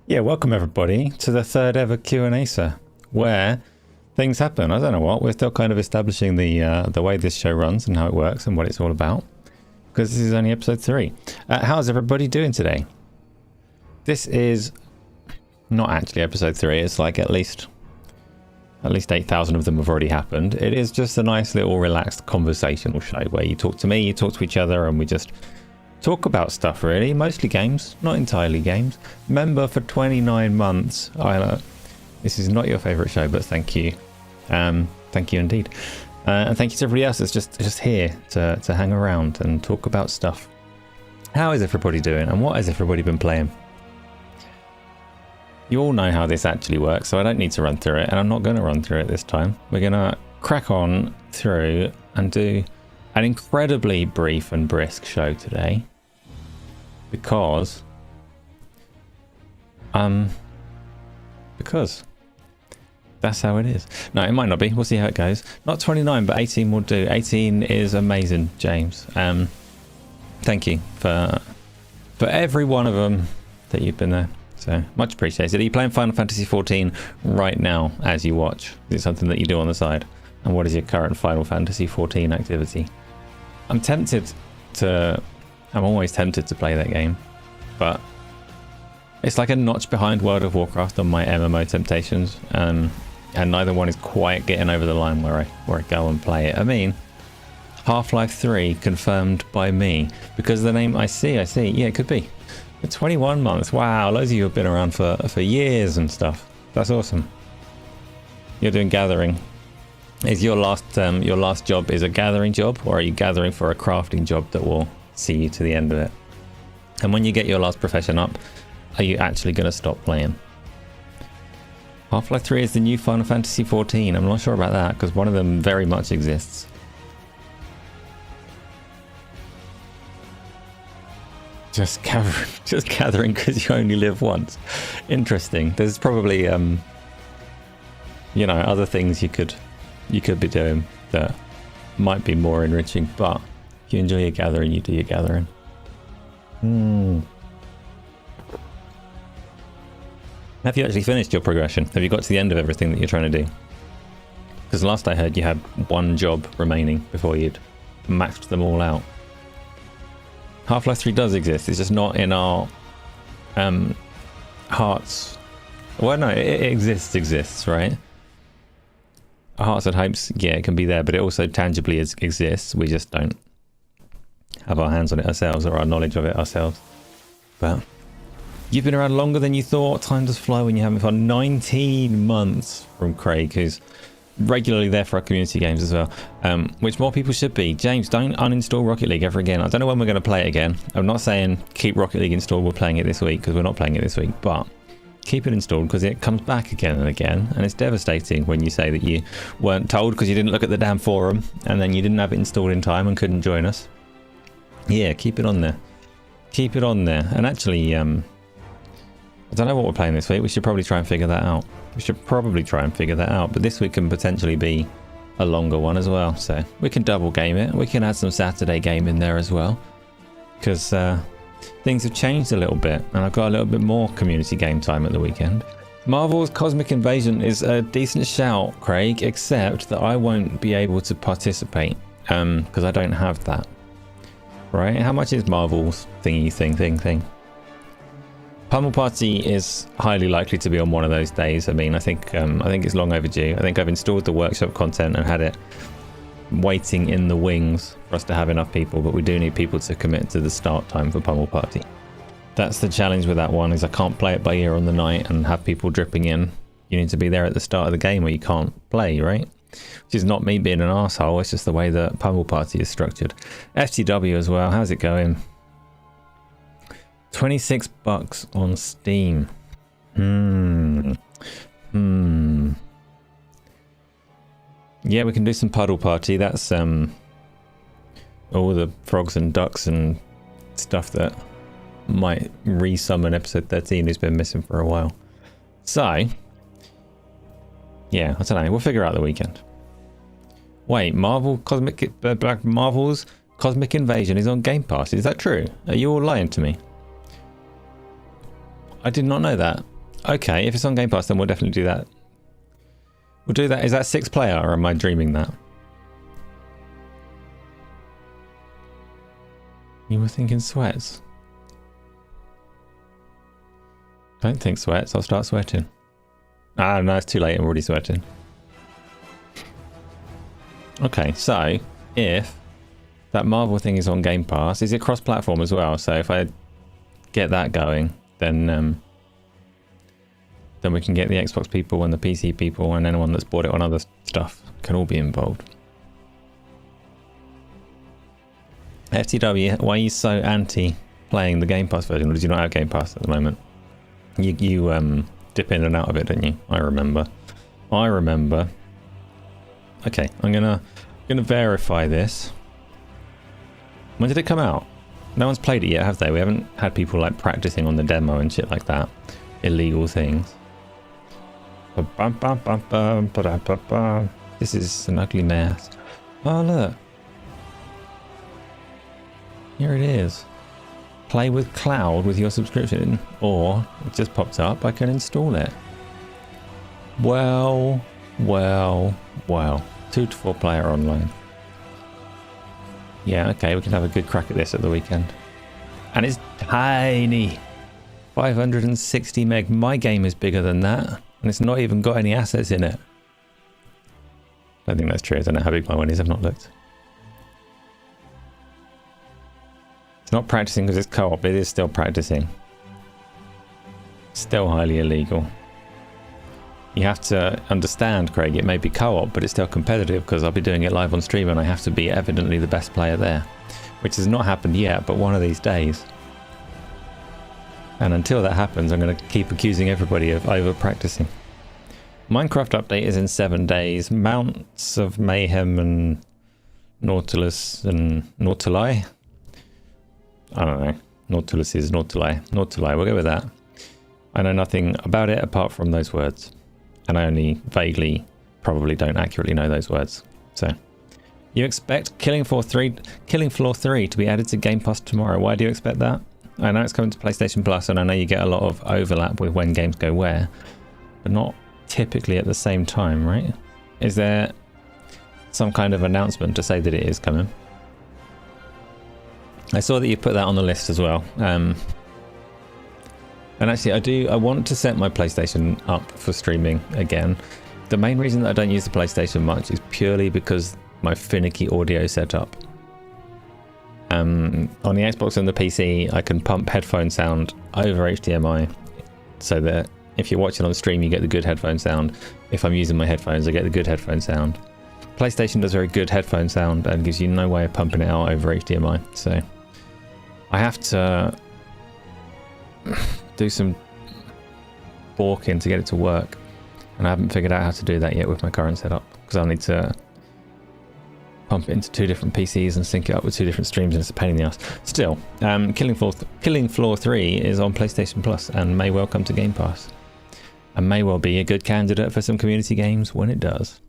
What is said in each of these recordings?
Yeah, welcome everybody to the third ever Q&Asa, where things happen. I don't know what, we're still kind of establishing the way this show runs and how it works and what it's all about, because this is only episode 3. How's everybody doing today? This is not actually episode 3, it's like at least 8,000 of them have already happened. It is just a nice little relaxed conversational show where you talk to me, you talk to each other, and we just talk about stuff really, mostly games, not entirely games. Member for 29 months, Isla. This is not your favourite show, but thank you. Thank you indeed. And thank you to everybody else that's just here to hang around and talk about stuff. How is everybody doing and what has everybody been playing? You all know how this actually works, so I don't need to run through it, and I'm not going to run through it this time. We're going to crack on through and do an incredibly brief and brisk show today because that's how it is. No, it might not be. We'll see how it goes. Not 29, but 18 will do. 18 is amazing, James. Thank you for every one of them that you've been there. So much appreciated. Are you playing Final Fantasy 14 right now as you watch? Is it something that you do on the side? And what is your current Final Fantasy 14 activity? I'm always tempted to play that game, but it's like a notch behind World of Warcraft on my MMO temptations, and neither one is quite getting over the line where I go and play it. I mean, Half-Life 3 confirmed by me because the name I see. Yeah, it could be. For 21 months. Wow, loads of you have been around for years and stuff. That's awesome. You're doing gathering. Is your last job is a gathering job, or are you gathering for a crafting job that will see you to the end of it? And when you get your last profession up, are you actually going to stop playing? Half-Life 3 is the new Final Fantasy 14. I'm not sure about that because one of them very much exists. Just gathering because you only live once. Interesting. There's probably other things you could be doing that might be more enriching, but if you enjoy your gathering, you do your gathering. Have you actually finished your progression? Have you got to the end of everything that you're trying to do? Because last I heard you had one job remaining before you'd maxed them all out. Half-Life 3 does exist, it's just not in our hearts. Well, no, it exists, right? Our hearts and hopes, yeah, it can be there, but it also tangibly exists. We just don't have our hands on it ourselves or our knowledge of it ourselves. But you've been around longer than you thought. Time does fly when you're having fun. 19 months from Craig, who's regularly there for our community games as well, which more people should be. James, don't uninstall Rocket League ever again. I don't know when we're going to play it again. I'm not saying keep Rocket League installed, we're playing it this week, because we're not playing it this week, but keep it installed because it comes back again and again, and it's devastating when you say that you weren't told because you didn't look at the damn forum and then you didn't have it installed in time and couldn't join us. Yeah, keep it on there. Keep it on there. And actually, I don't know what we're playing this week. We should probably try and figure that out. But this week can potentially be a longer one as well. So we can double game it. We can add some Saturday game in there as well. Because things have changed a little bit. And I've got a little bit more community game time at the weekend. Marvel's Cosmic Invasion is a decent shout, Craig. Except that I won't be able to participate. Because I don't have that. Right? How much is Marvel's thing? Pummel Party is highly likely to be on one of those days. I mean, I think it's long overdue. I think I've installed the workshop content and had it waiting in the wings for us to have enough people, but we do need people to commit to the start time for Pummel Party. That's the challenge with that one, is I can't play it by ear on the night and have people dripping in. You need to be there at the start of the game or you can't play, right? Which is not me being an arsehole, it's just the way that Pummel Party is structured. FTW as well, how's it going? $26 on Steam. Yeah, we can do some Puddle Party. That's all the frogs and ducks and stuff that might re-summon episode 13 who's been missing for a while. So, yeah, I don't know. We'll figure out the weekend. Wait, Marvel's Cosmic Invasion is on Game Pass. Is that true? Are you all lying to me? I did not know that. Okay, if it's on Game Pass, then we'll definitely do that. We'll do that. Is that 6-player, or am I dreaming that? You were thinking sweats? Don't think sweats, I'll start sweating. Ah, no, it's too late, I'm already sweating. Okay, so if that Marvel thing is on Game Pass, is it cross-platform as well? So if I get that going, then we can get the Xbox people and the PC people and anyone that's bought it on other stuff can all be involved. FTW, why are you so anti playing the Game Pass version? Or did you not have Game Pass at the moment? You dip in and out of it, didn't you? I remember. Okay, I'm gonna verify this. When did it come out? No one's played it yet, have they? We haven't had people like practicing on the demo and shit like that. Illegal things. This is an ugly mess. Oh look. Here it is. Play with cloud with your subscription, or it just popped up, I can install it. Well. 2 to 4 player online. Yeah, okay, we can have a good crack at this at the weekend. And it's tiny. 560 meg. My game is bigger than that, and it's not even got any assets in it. I don't think that's true. I don't know how big my one is. I've not looked. It's not practicing because it's co-op. It is still practicing. Still highly illegal. You have to understand, Craig, it may be co-op, but it's still competitive because I'll be doing it live on stream and I have to be evidently the best player there. Which has not happened yet, but one of these days. And until that happens, I'm going to keep accusing everybody of over-practicing. Minecraft update is in 7 days. Mounts of Mayhem and Nautilus and Nautili? I don't know. Nautilus is Nautili. Nautili, we'll go with that. I know nothing about it apart from those words. And I only vaguely, probably don't accurately know those words. So, you expect Killing Floor 3 to be added to Game Pass tomorrow. Why do you expect that? I know it's coming to PlayStation Plus, and I know you get a lot of overlap with when games go where, but not typically at the same time, right? Is there some kind of announcement to say that it is coming? I saw that you put that on the list as well. And actually, I want to set my PlayStation up for streaming again. The main reason that I don't use the PlayStation much is purely because my finicky audio setup. On the Xbox and the PC, I can pump headphone sound over HDMI so that if you're watching on stream, you get the good headphone sound. If I'm using my headphones, I get the good headphone sound. PlayStation does very good headphone sound and gives you no way of pumping it out over HDMI. So I have to do some balking to get it to work, and I haven't figured out how to do that yet with my current setup because I'll need to pump it into 2 different PCs and sync it up with 2 different streams, and it's a pain in the ass. Still, Killing Floor 3 is on PlayStation Plus and may well come to Game Pass, and may well be a good candidate for some community games when it does.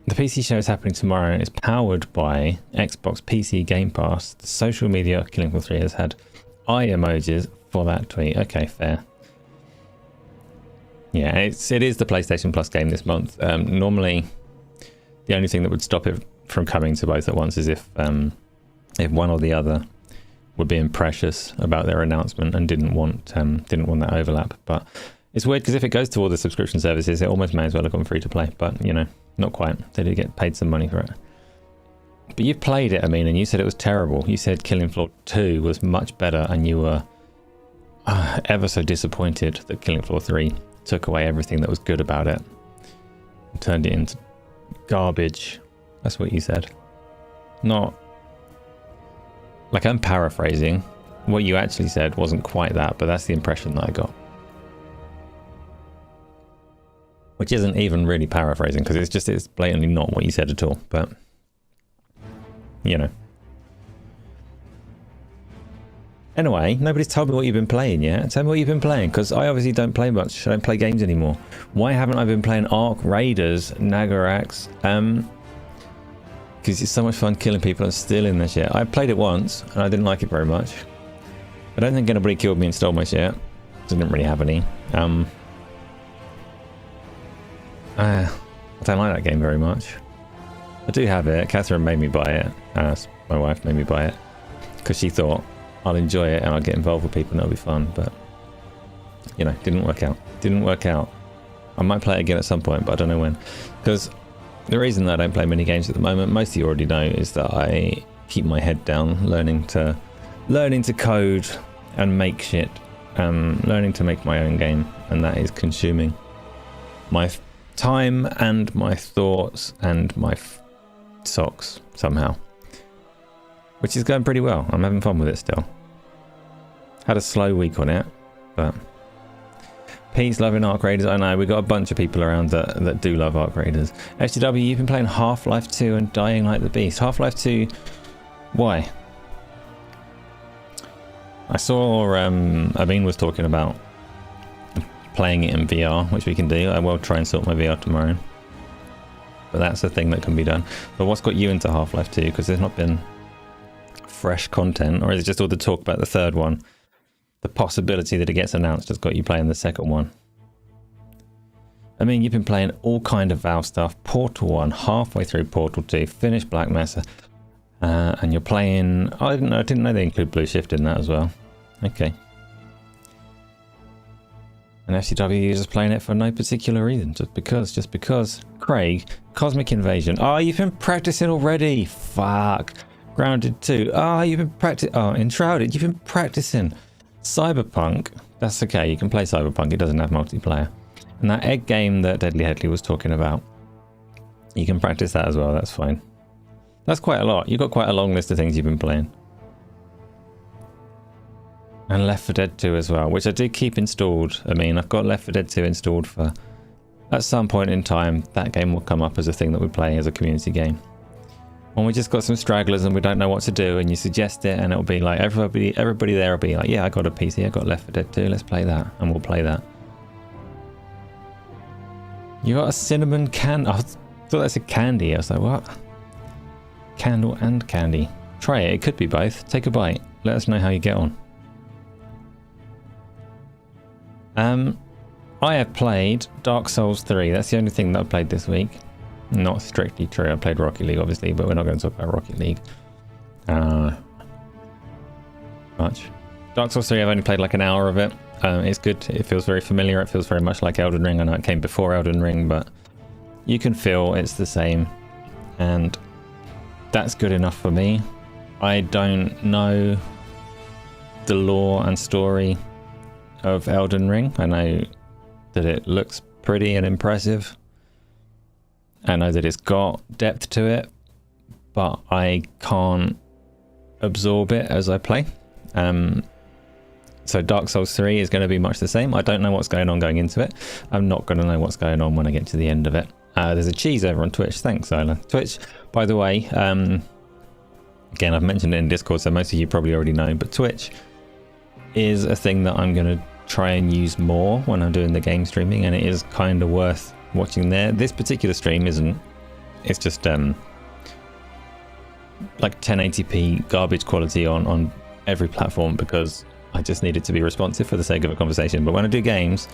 The PC show is happening tomorrow and it's powered by Xbox PC Game Pass. The social media Killing Floor 3 has had eye emojis for that tweet. Okay, fair. Yeah, it is the PlayStation Plus game this month. Normally, the only thing that would stop it from coming to both at once is if one or the other were being precious about their announcement and didn't want that overlap. But it's weird because if it goes to all the subscription services, it almost may as well have gone free to play. But you know. Not quite. They did get paid some money for it. But you've played it, I mean, and you said it was terrible. You said Killing Floor 2 was much better, and you were ever so disappointed that Killing Floor 3 took away everything that was good about it and turned it into garbage. That's what you said. Not... Like, I'm paraphrasing. What you actually said wasn't quite that, but that's the impression that I got. Which isn't even really paraphrasing, because it's blatantly not what you said at all, but you know. Anyway, nobody's told me what you've been playing yet. Tell me what you've been playing, because I obviously don't play much. I don't play games anymore. Why haven't I been playing Ark Raiders, Nagarax, Because it's so much fun killing people and stealing their shit. I played it once and I didn't like it very much. I don't think anybody killed me and stole my shit. I didn't really have any. I don't like that game very much. I do have it. Catherine made me buy it. My wife made me buy it. Because she thought I'll enjoy it and I'll get involved with people and it'll be fun. But, you know, didn't work out. Didn't work out. I might play it again at some point, but I don't know when. Because the reason that I don't play mini games at the moment, most of you already know, is that I keep my head down, learning to code and make shit, learning to make my own game, and that is consuming my time and my thoughts and my socks somehow, which is going pretty well. I'm having fun with it still. Had a slow week on it, but Pete's loving Arc Raiders. I know, we got a bunch of people around that do love Arc Raiders. FTW, you've been playing Half-Life 2 and dying like the beast. Half-Life 2, why? I saw Amin was talking about playing it in VR, which we can do. I will try and sort my VR tomorrow. But that's a thing that can be done. But what's got you into Half-Life 2? Because there's not been fresh content, or is it just all the talk about the third one? The possibility that it gets announced has got you playing the second one. I mean, you've been playing all kind of Valve stuff. Portal 1, halfway through Portal 2, finished Black Mesa. And you're playing... Oh, I didn't know they include Blue Shift in that as well. Okay. And FCW is just playing it for no particular reason. Just because. Craig, Cosmic Invasion. Oh, you've been practicing already. Fuck. Grounded 2. Oh, you've been practicing... Oh, Enshrouded. You've been practicing. Cyberpunk, that's okay, you can play Cyberpunk, it doesn't have multiplayer. And that egg game that Deadly Headley was talking about, you can practice that as well, that's fine. That's quite a lot, you've got quite a long list of things you've been playing. And Left 4 Dead 2 as well, which I do keep installed. I mean, I've got Left 4 Dead 2 installed for... At some point in time, that game will come up as a thing that we play as a community game. When we just got some stragglers and we don't know what to do, and you suggest it, and it'll be like everybody there will be like, yeah, I got a PC, I got Left 4 Dead 2, let's play that, and we'll play that. You got a cinnamon can? I thought that's a candy. I was like, what? Candle and candy. Try it. It could be both. Take a bite. Let us know how you get on. I have played Dark Souls 3. That's the only thing that I played this week. Not strictly true. I played Rocket League, obviously, but we're not going to talk about Rocket League much. Dark Souls 3, I've only played like an hour of it. It's good. It feels very familiar. It feels very much like Elden Ring. I know it came before Elden Ring, but you can feel it's the same. And that's good enough for me. I don't know the lore and story of Elden Ring. I know that it looks pretty and impressive. I know that it's got depth to it, but I can't absorb it as I play. So Dark Souls 3 is going to be much the same. I don't know what's going on going into it. I'm not going to know what's going on when I get to the end of it. There's a cheese over on Twitch. Thanks, Isla. Twitch, by the way, again, I've mentioned it in Discord, so most of you probably already know, but Twitch is a thing that I'm going to try and use more when I'm doing the game streaming, and it is kind of worth watching there. This particular stream isn't. It's just like 1080p garbage quality on every platform, because I just need it to be responsive for the sake of a conversation. But when I do games,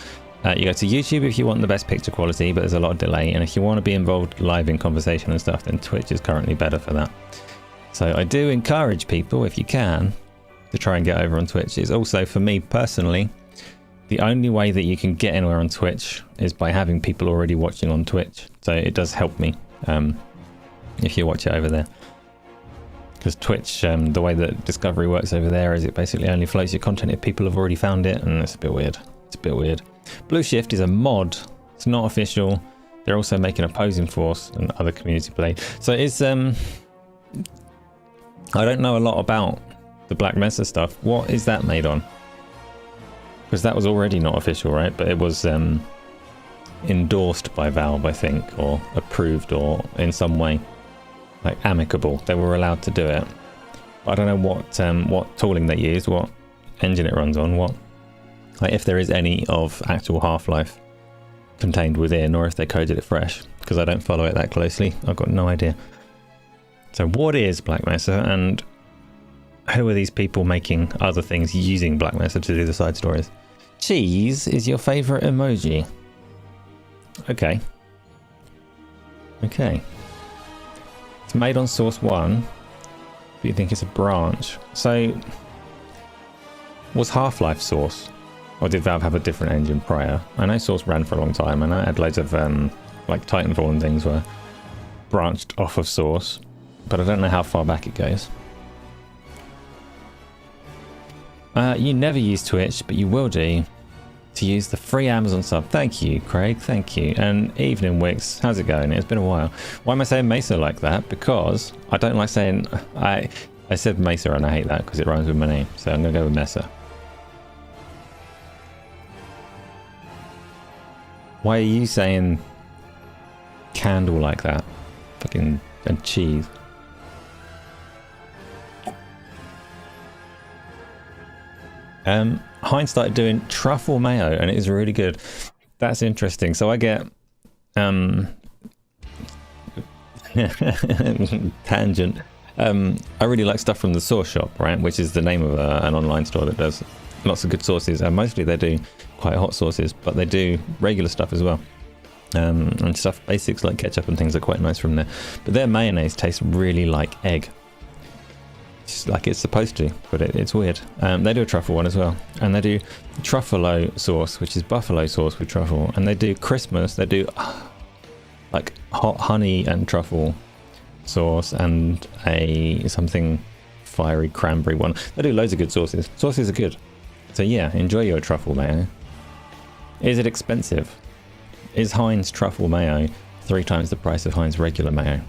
you go to YouTube if you want the best picture quality, but there's a lot of delay, and if you want to be involved live in conversation and stuff, then Twitch is currently better for that. So I do encourage people, if you can, to try and get over on Twitch. It's also, for me personally, the only way that you can get anywhere on Twitch is by having people already watching on Twitch. So it does help me if you watch it over there. Because Twitch, the way that discovery works over there is it basically only floats your content if people have already found it, and it's a bit weird. It's a bit weird. Blue Shift is a mod. It's not official. They're also making Opposing Force and other community play. So it's I don't know a lot about the Black Mesa stuff. What is that made on? Because that was already not official, right? But it was endorsed by Valve, I think, or approved, or in some way, like amicable. They were allowed to do it. But I don't know what tooling they use, what engine it runs on, what, like, if there is any of actual Half-Life contained within, or if they coded it fresh. Because I don't follow it that closely. I've got no idea. So what is Black Mesa, and who are these people making other things using Black Mesa to do the side stories? Cheese is your favorite emoji. Okay. Okay. It's made on Source 1, but you think it's a branch. So, was Half-Life Source? Or did Valve have a different engine prior? I know Source ran for a long time, and I had loads of, like Titanfall and things were branched off of Source, but I don't know how far back it goes. You never use Twitch, but you will do to use the free Amazon sub. Thank you, Craig. Thank you. And Evening Wicks, how's it going? It's been a while. Why am I saying Mesa like that? Because I don't like saying... I said Mesa and I hate that because it rhymes with my name. So I'm going to go with Mesa. Why are you saying candle like that? Fucking... and cheese. Heinz started doing truffle mayo and it is really good. That's interesting. So I get tangent. I really like stuff from the Sauce Shop, right? Which is the name of an online store that does lots of good sauces. And mostly they do quite hot sauces, but they do regular stuff as well. And stuff basics like ketchup and things are quite nice from there. But their mayonnaise tastes really like egg. Like it's supposed to, but it's weird. They do a truffle one as well, and they do truffalo sauce, which is buffalo sauce with truffle, and they do Christmas. They do like hot honey and truffle sauce, and a something fiery cranberry one. They do loads of good sauces. Sauces are good, so yeah, enjoy your truffle mayo. Is it expensive? Is Heinz truffle mayo 3 times the price of Heinz regular mayo?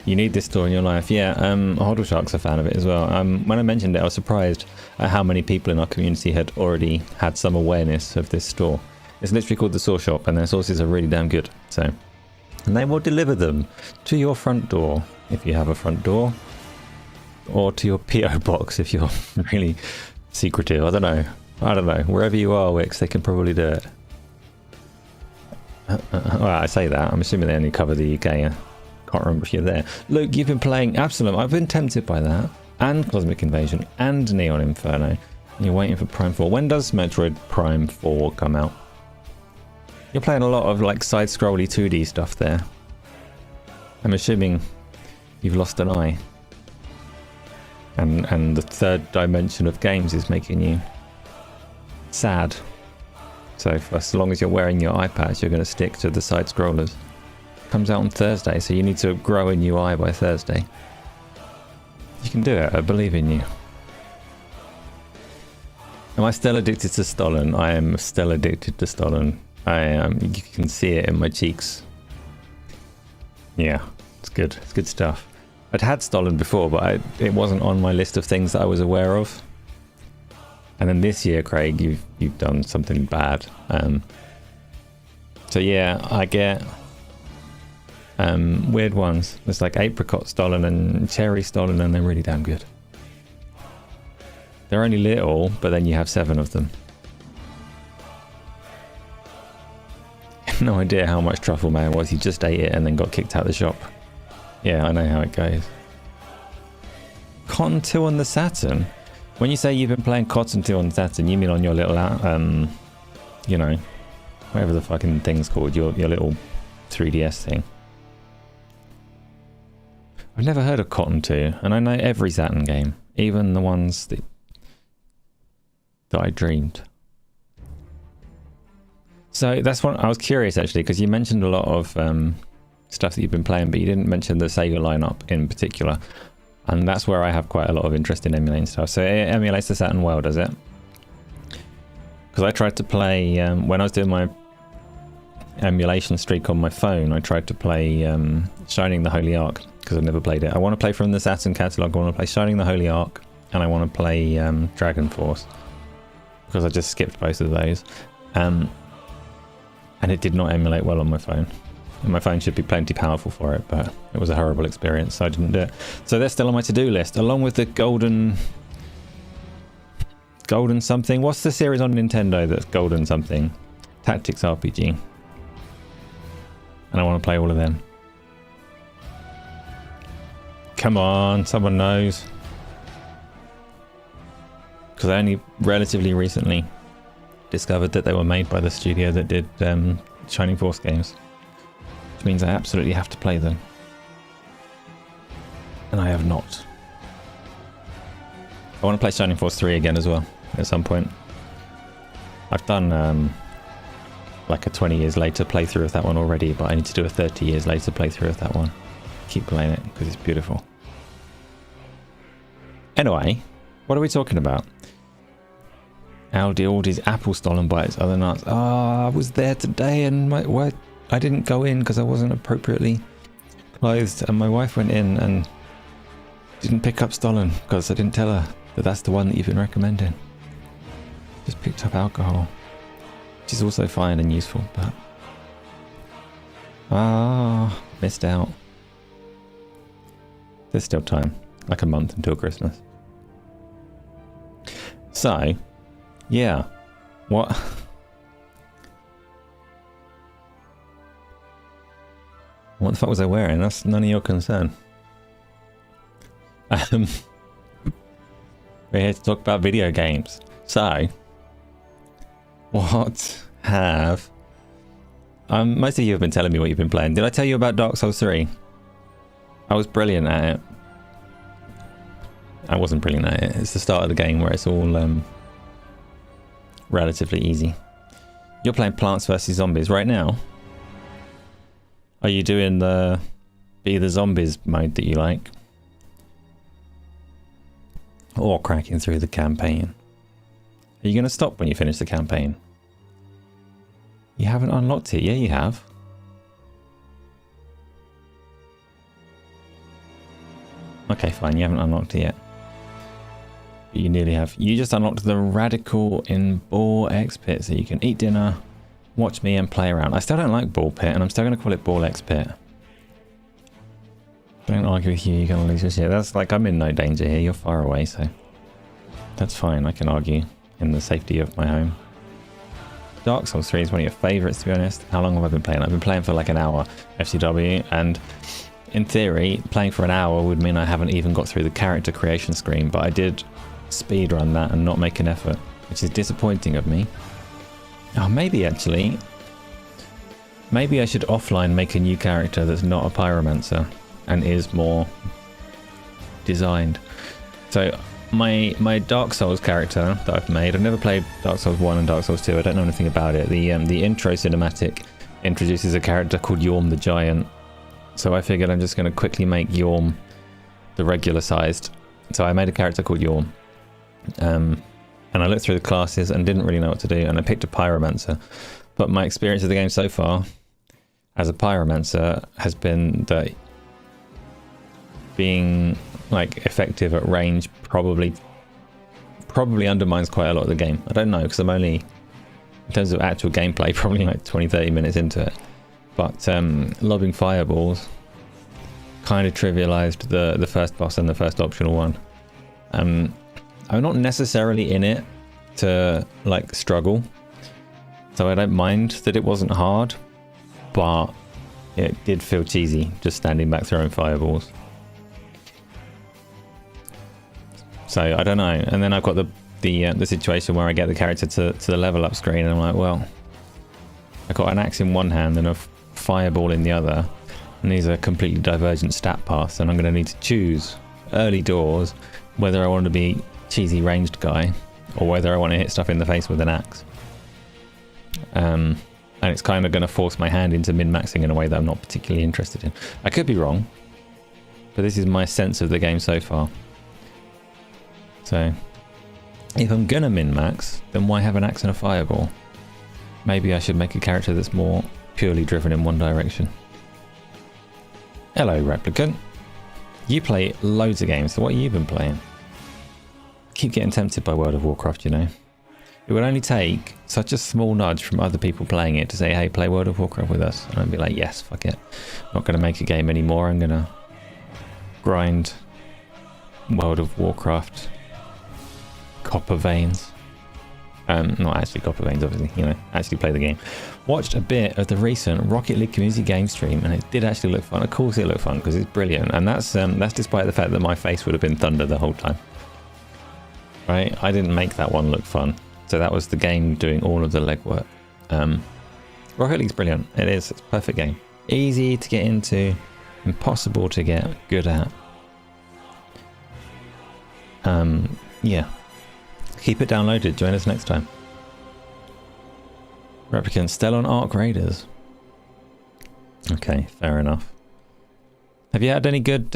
You need this store in your life. Yeah, Hodl Shark's a fan of it as well. When I mentioned it, I was surprised at how many people in our community had already had some awareness of this store. It's literally called the Sauce Shop, and their sauces are really damn good. So, and they will deliver them to your front door, if you have a front door, or to your PO box if you're really secretive. I don't know. Wherever you are, Wix, they can probably do it. Well, I say that. I'm assuming they only cover the UK. Can't remember if you're there. Luke, you've been playing Absalom. I've been tempted by that, and Cosmic Invasion, and Neon Inferno. And you're waiting for Prime 4. When does Metroid Prime 4 come out? You're playing a lot of like side-scrolly 2D stuff there. I'm assuming you've lost an eye, and the third dimension of games is making you sad. So for as long as you're wearing your eye patch, you're going to stick to the side-scrollers. Comes out on Thursday, so you need to grow a new eye by Thursday. You can do it. I believe in you. Am I still addicted to Stollen? I am still addicted to Stollen. I am. You can see it in my cheeks. Yeah, it's good. It's good stuff. I'd had Stollen before, but it wasn't on my list of things that I was aware of. And then this year, Craig, you've done something bad. So yeah, I get weird ones. There's like apricot Stollen and cherry Stollen, and they're really damn good. They're only little, but then you have 7 of them. No idea how much truffle mayo was. He just ate it and then got kicked out of the shop. Yeah, I know how it goes. Cotton 2 on the Saturn? When you say you've been playing Cotton 2 on the Saturn, you mean on your little, you know, whatever the fucking thing's called, your little 3DS thing. I've never heard of Cotton 2, and I know every Saturn game, even the ones that I dreamed. So that's what I was curious actually, because you mentioned a lot of stuff that you've been playing, but you didn't mention the Sega lineup in particular, and that's where I have quite a lot of interest in emulating stuff. So it emulates the Saturn well, does it? Because I tried to play when I was doing my emulation streak on my phone, I tried to play Shining the Holy Ark, because I've never played it. I want to play from the Saturn catalogue. I want to play Shining the Holy Ark, and I want to play Dragon Force, because I just skipped both of those. And it did not emulate well on my phone. And my phone should be plenty powerful for it, but it was a horrible experience, so I didn't do it. So they're still on my to-do list, along with the Golden something. What's the series on Nintendo that's Golden something? Tactics RPG. And I want to play all of them. Come on, someone knows. Because I only relatively recently discovered that they were made by the studio that did Shining Force games. Which means I absolutely have to play them. And I have not. I want to play Shining Force 3 again as well, at some point. I've done like a 20 years later playthrough of that one already, but I need to do a 30 years later playthrough of that one. Keep playing it, because it's beautiful. Anyway, what are we talking about? Aldi ordered apple stolen by its other nuts. I was there today and I didn't go in because I wasn't appropriately clothed, and my wife went in and didn't pick up stolen because I didn't tell her that that's the one that you've been recommending. Just picked up alcohol, which is also fine and useful, but missed out. There's still time, like a month until Christmas. So, yeah, what the fuck was I wearing? That's none of your concern. We're here to talk about video games. So, what have... most of you have been telling me what you've been playing. Did I tell you about Dark Souls 3? I was brilliant at it. I wasn't brilliant at it. It's the start of the game where it's all relatively easy. You're playing Plants vs Zombies right now. Are you doing the Be the Zombies mode that you like? Or cracking through the campaign? Are you going to stop when you finish the campaign? You haven't unlocked it. Yeah, you have. Okay, fine. You haven't unlocked it yet. But you nearly have. You just unlocked the Radical in Ball X Pit, so you can eat dinner, watch me, and play around. I still don't like Ball Pit, and I'm still going to call it Ball X Pit. Don't argue with you. You're going to lose your shit. That's like, I'm in no danger here. You're far away, so that's fine. I can argue in the safety of my home. Dark Souls 3 is one of your favourites, to be honest. How long have I been playing? I've been playing for like an hour, FCW, and in theory, playing for an hour would mean I haven't even got through the character creation screen, but I did speedrun that and not make an effort, which is disappointing of me. Oh, maybe actually, maybe I should offline make a new character that's not a pyromancer and is more designed. So my Dark Souls character that I've made, I've never played Dark Souls 1 and Dark Souls 2, I don't know anything about it. The intro cinematic introduces a character called Yorm the Giant. So I figured I'm just going to quickly make Yorm the regular sized. So I made a character called Yorm. And I looked through the classes and didn't really know what to do, and I picked a pyromancer. But my experience of the game so far as a pyromancer has been that being like effective at range probably undermines quite a lot of the game. I don't know, because I'm only, in terms of actual gameplay, probably like 20-30 minutes into it. But lobbing fireballs kind of trivialized the first boss and the first optional one. I'm not necessarily in it to like struggle, so I don't mind that it wasn't hard, but it did feel cheesy just standing back throwing fireballs. So I don't know. And then I've got the situation where I get the character to the level up screen, and I'm like, well, I got an axe in one hand and a fireball in the other, and these are completely divergent stat paths, and I'm going to need to choose early doors whether I want to be cheesy ranged guy or whether I want to hit stuff in the face with an axe. And it's kind of going to force my hand into min-maxing in a way that I'm not particularly interested in. I could be wrong, but this is my sense of the game so far. So if I'm gonna min-max, then why have an axe and a fireball? Maybe I should make a character that's more purely driven in one direction. Hello, Replicant. You play loads of games, so what have you been playing? I keep getting tempted by World of Warcraft, you know. It would only take such a small nudge from other people playing it to say, hey, play World of Warcraft with us. And I'd be like, yes, fuck it. I'm not going to make a game anymore. I'm going to grind World of Warcraft copper veins. Not actually copy veins, obviously, you know, actually play the game. Watched a bit of the recent Rocket League community game stream, and it did actually look fun. Of course it looked fun, because it's brilliant, and that's despite the fact that my face would have been thunder the whole time. Right? I didn't make that one look fun, so that was the game doing all of the legwork. Rocket League's brilliant. It is. It's a perfect game. Easy to get into, impossible to get good at. Yeah. Keep it downloaded. Join us next time. Replicant Stellon Arc Raiders. Okay, fair enough. Have you had any good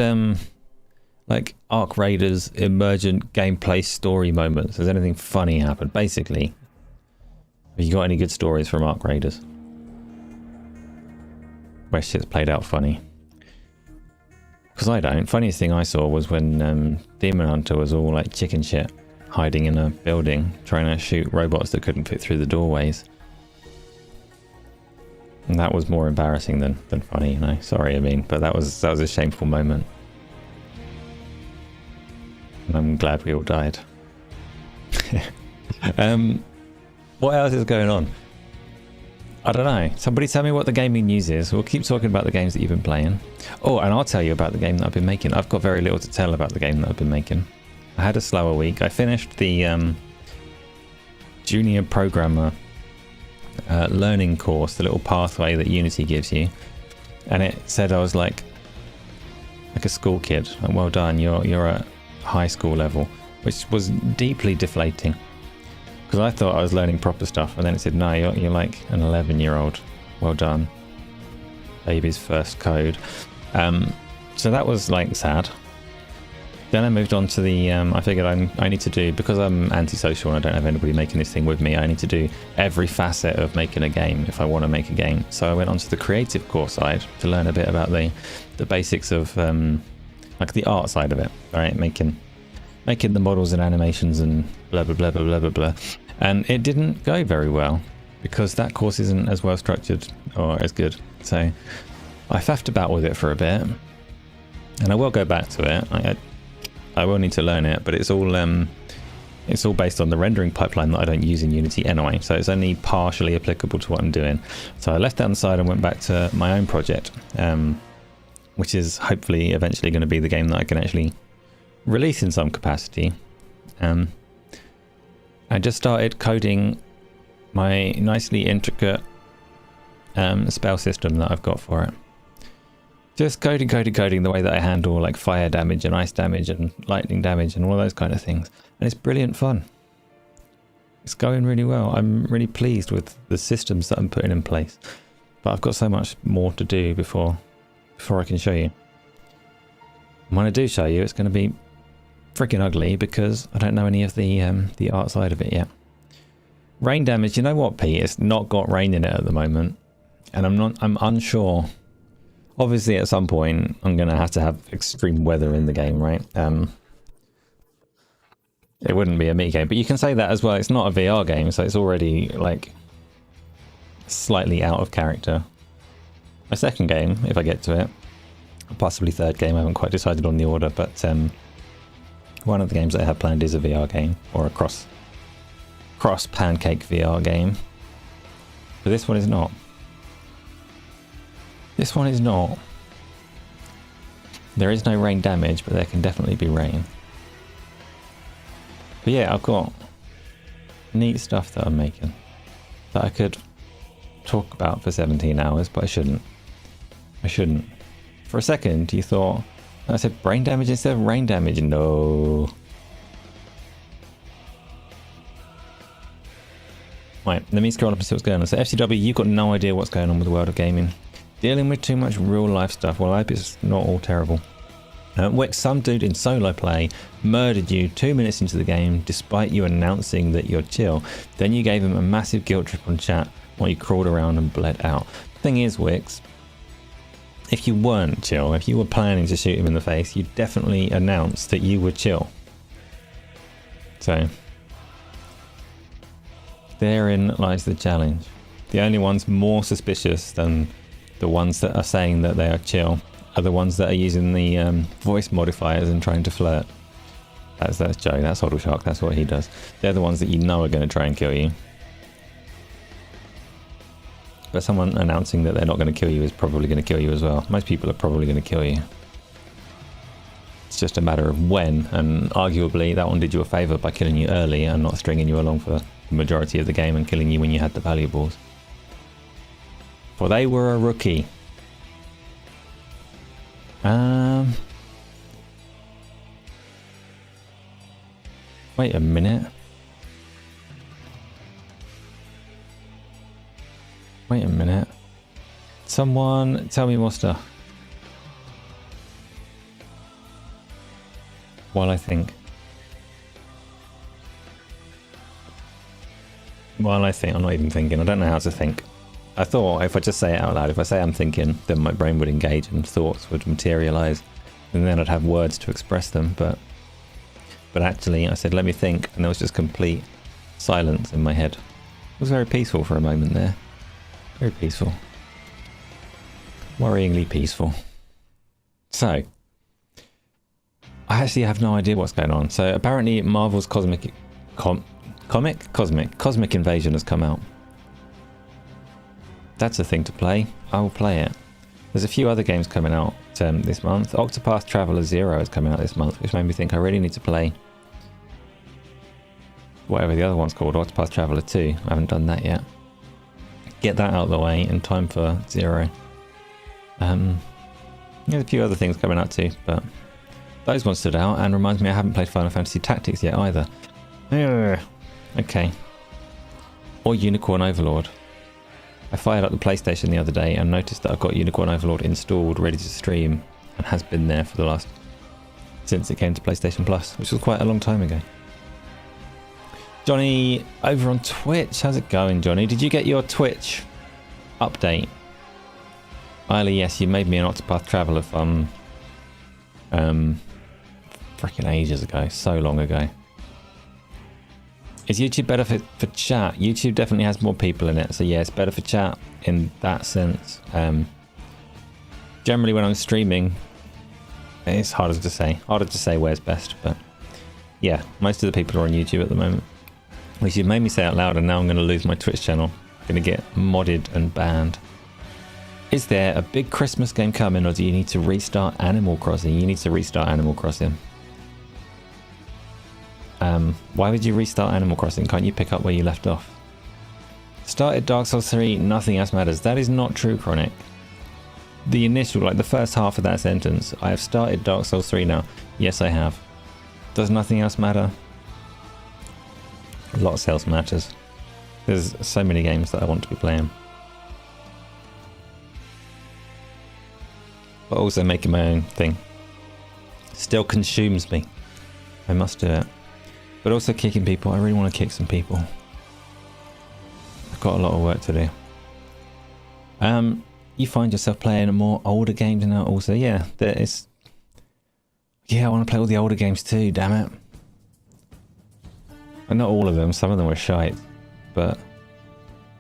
like Arc Raiders emergent gameplay story moments? Has anything funny happened? Basically, have you got any good stories from Arc Raiders where shit's played out funny? Because I don't. Funniest thing I saw was when Demon Hunter was all like chicken shit, hiding in a building, trying to shoot robots that couldn't fit through the doorways. And that was more embarrassing than funny, you know. Sorry, I mean, but that was a shameful moment. And I'm glad we all died. What else is going on? I don't know. Somebody tell me what the gaming news is. We'll keep talking about the games that you've been playing. Oh, and I'll tell you about the game that I've been making. I've got very little to tell about the game that I've been making. I had a slower week. I finished the junior programmer learning course, the little pathway that Unity gives you, and it said I was like a school kid. And well done, you're at high school level, which was deeply deflating, because I thought I was learning proper stuff, and then it said no, you're like an 11-year-old. Well done, baby's first code. So that was like sad. Then I moved on to the, I figured I need to do, because I'm antisocial and I don't have anybody making this thing with me, I need to do every facet of making a game if I want to make a game. So I went on to the creative core side to learn a bit about the basics of like the art side of it, right? Making the models and animations and blah, blah, blah, blah, blah, blah, blah. And it didn't go very well, because that course isn't as well structured or as good. So I faffed about with it for a bit, and I will go back to it. I will need to learn it, but it's all based on the rendering pipeline that I don't use in Unity anyway, so it's only partially applicable to what I'm doing. So I left that on the side and went back to my own project, which is hopefully eventually going to be the game that I can actually release in some capacity. I just started coding my nicely intricate spell system that I've got for it. Just coding the way that I handle like fire damage and ice damage and lightning damage and all those kind of things. And it's brilliant fun. It's going really well. I'm really pleased with the systems that I'm putting in place. But I've got so much more to do before I can show you. And when I do show you, it's going to be freaking ugly, because I don't know any of the art side of it yet. Rain damage, you know what, Pete? It's not got rain in it at the moment. And I'm unsure. Obviously, at some point, I'm going to have extreme weather in the game, right? It wouldn't be a me game, but you can say that as well. It's not a VR game, so it's already like slightly out of character. My second game, if I get to it, possibly third game, I haven't quite decided on the order, but one of the games that I have planned is a VR game, or a cross pancake VR game. But this one is not. This one is not. There is no rain damage, but there can definitely be rain. But yeah, I've got neat stuff that I'm making that I could talk about for 17 hours, but I shouldn't. For a second, you thought I said brain damage instead of rain damage. No. Right, let me scroll up and see what's going on. So FCW, you've got no idea what's going on with the world of gaming. Dealing with too much real life stuff. Well, I hope it's not all terrible. Wix, some dude in solo play murdered you 2 minutes into the game despite you announcing that you're chill. Then you gave him a massive guilt trip on chat while you crawled around and bled out. The thing is, Wix, if you weren't chill, if you were planning to shoot him in the face, you definitely announced that you were chill. So therein lies the challenge. The only ones more suspicious than the ones that are saying that they are chill are the ones that are using the voice modifiers and trying to flirt. That's Joe. That's Hoddle Shark. That's what he does. They're the ones that you know are going to try and kill you. But someone announcing that they're not going to kill you is probably going to kill you as well. Most people are probably going to kill you. It's just a matter of when, and arguably that one did you a favour by killing you early and not stringing you along for the majority of the game and killing you when you had the valuables. For they were a rookie. Wait a minute. Wait a minute. Someone tell me more stuff. While I think. While I think, I'm not even thinking. I don't know how to think. I thought if I just say it out loud, if I say I'm thinking, then my brain would engage and thoughts would materialize, and then I'd have words to express them. But actually, I said, let me think, and there was just complete silence in my head. It was very peaceful for a moment there. Very peaceful. Worryingly peaceful. So, I actually have no idea what's going on. So apparently Marvel's Cosmic Invasion has come out. That's a thing to play. I will play it. There's a few other games coming out this month. Octopath Traveler 0 is coming out this month, which made me think I really need to play whatever the other one's called, Octopath Traveler 2. I haven't done that yet. Get that out of the way in time for 0. There's a few other things coming out too, but those ones stood out and reminds me I haven't played Final Fantasy Tactics yet either. Okay. Or Unicorn Overlord. I fired up the PlayStation the other day and noticed that I've got Unicorn Overlord installed, ready to stream, and has been there for the last... since it came to PlayStation Plus, which was quite a long time ago. Johnny, over on Twitch. How's it going, Johnny? Did you get your Twitch update? Isla, yes, you made me an Octopath Traveler from... freaking ages ago. So long ago. Is YouTube better for chat? YouTube definitely has more people in it, so yeah, it's better for chat in that sense. Generally when I'm streaming, it's harder to say where's best, but yeah, most of the people are on YouTube at the moment. Which you've made me say out loud, and now I'm going to lose my Twitch channel. I'm going to get modded and banned. Is there a big Christmas game coming, or do you need to restart Animal Crossing? You need to restart Animal Crossing. Why would you restart Animal Crossing? Can't you pick up where you left off? Started Dark Souls 3, nothing else matters. That is not true, Chronic. The initial, like the first half of that sentence, I have started Dark Souls 3 now. Yes, I have. Does nothing else matter? A lot else matters. There's so many games that I want to be playing. But also making my own thing still consumes me. I must do it. But also kicking people. I really want to kick some people. I've got a lot of work to do. You find yourself playing more older games now also? Yeah, there is. Yeah, I want to play all the older games too, damn it. And not all of them, some of them were shite. But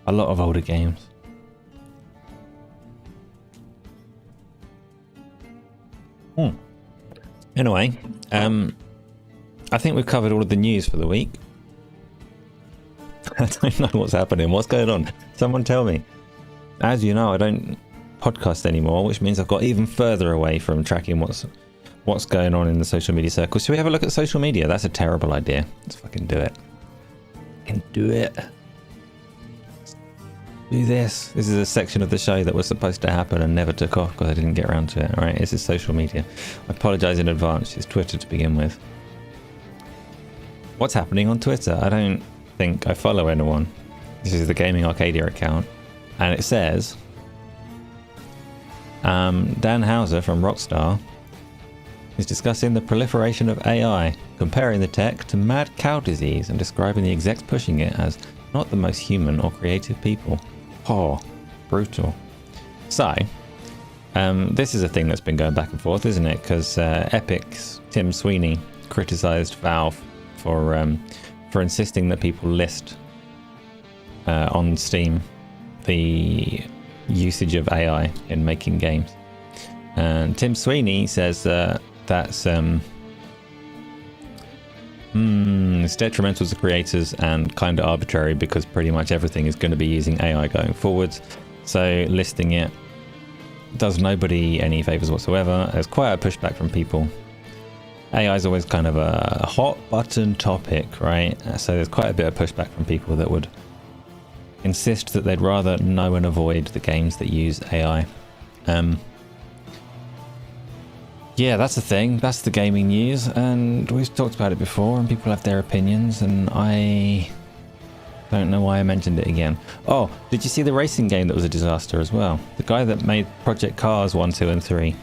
a lot of older games. Anyway, I think we've covered all of the news for the week. I don't know what's happening. What's going on? Someone tell me. As you know, I don't podcast anymore, which means I've got even further away from tracking what's going on in the social media circles. Should we have a look at social media? That's a terrible idea. Let's fucking do it. Fucking do it. Do this. This is a section of the show that was supposed to happen and never took off because I didn't get around to it. All right, this is social media. I apologise in advance. It's Twitter to begin with. What's happening on Twitter? I don't think I follow anyone. This is the Gaming Arcadia account. And it says... Dan Houser from Rockstar is discussing the proliferation of AI, comparing the tech to mad cow disease and describing the execs pushing it as not the most human or creative people. Oh, brutal. So, this is a thing that's been going back and forth, isn't it? Because Epic's Tim Sweeney criticised Valve for insisting that people list on Steam the usage of AI in making games. And Tim Sweeney says that's It's detrimental to creators and kind of arbitrary because pretty much everything is going to be using AI going forwards. So listing it does nobody any favors whatsoever. There's quite a pushback from people. AI is always kind of a hot button topic, right? So there's quite a bit of pushback from people that would insist that they'd rather know and avoid the games that use AI. Yeah, that's the thing. That's the gaming news, and we've talked about it before, and people have their opinions, and I don't know why I mentioned it again. Oh, did you see the racing game that was a disaster as well? The guy that made Project Cars 1, 2, and 3,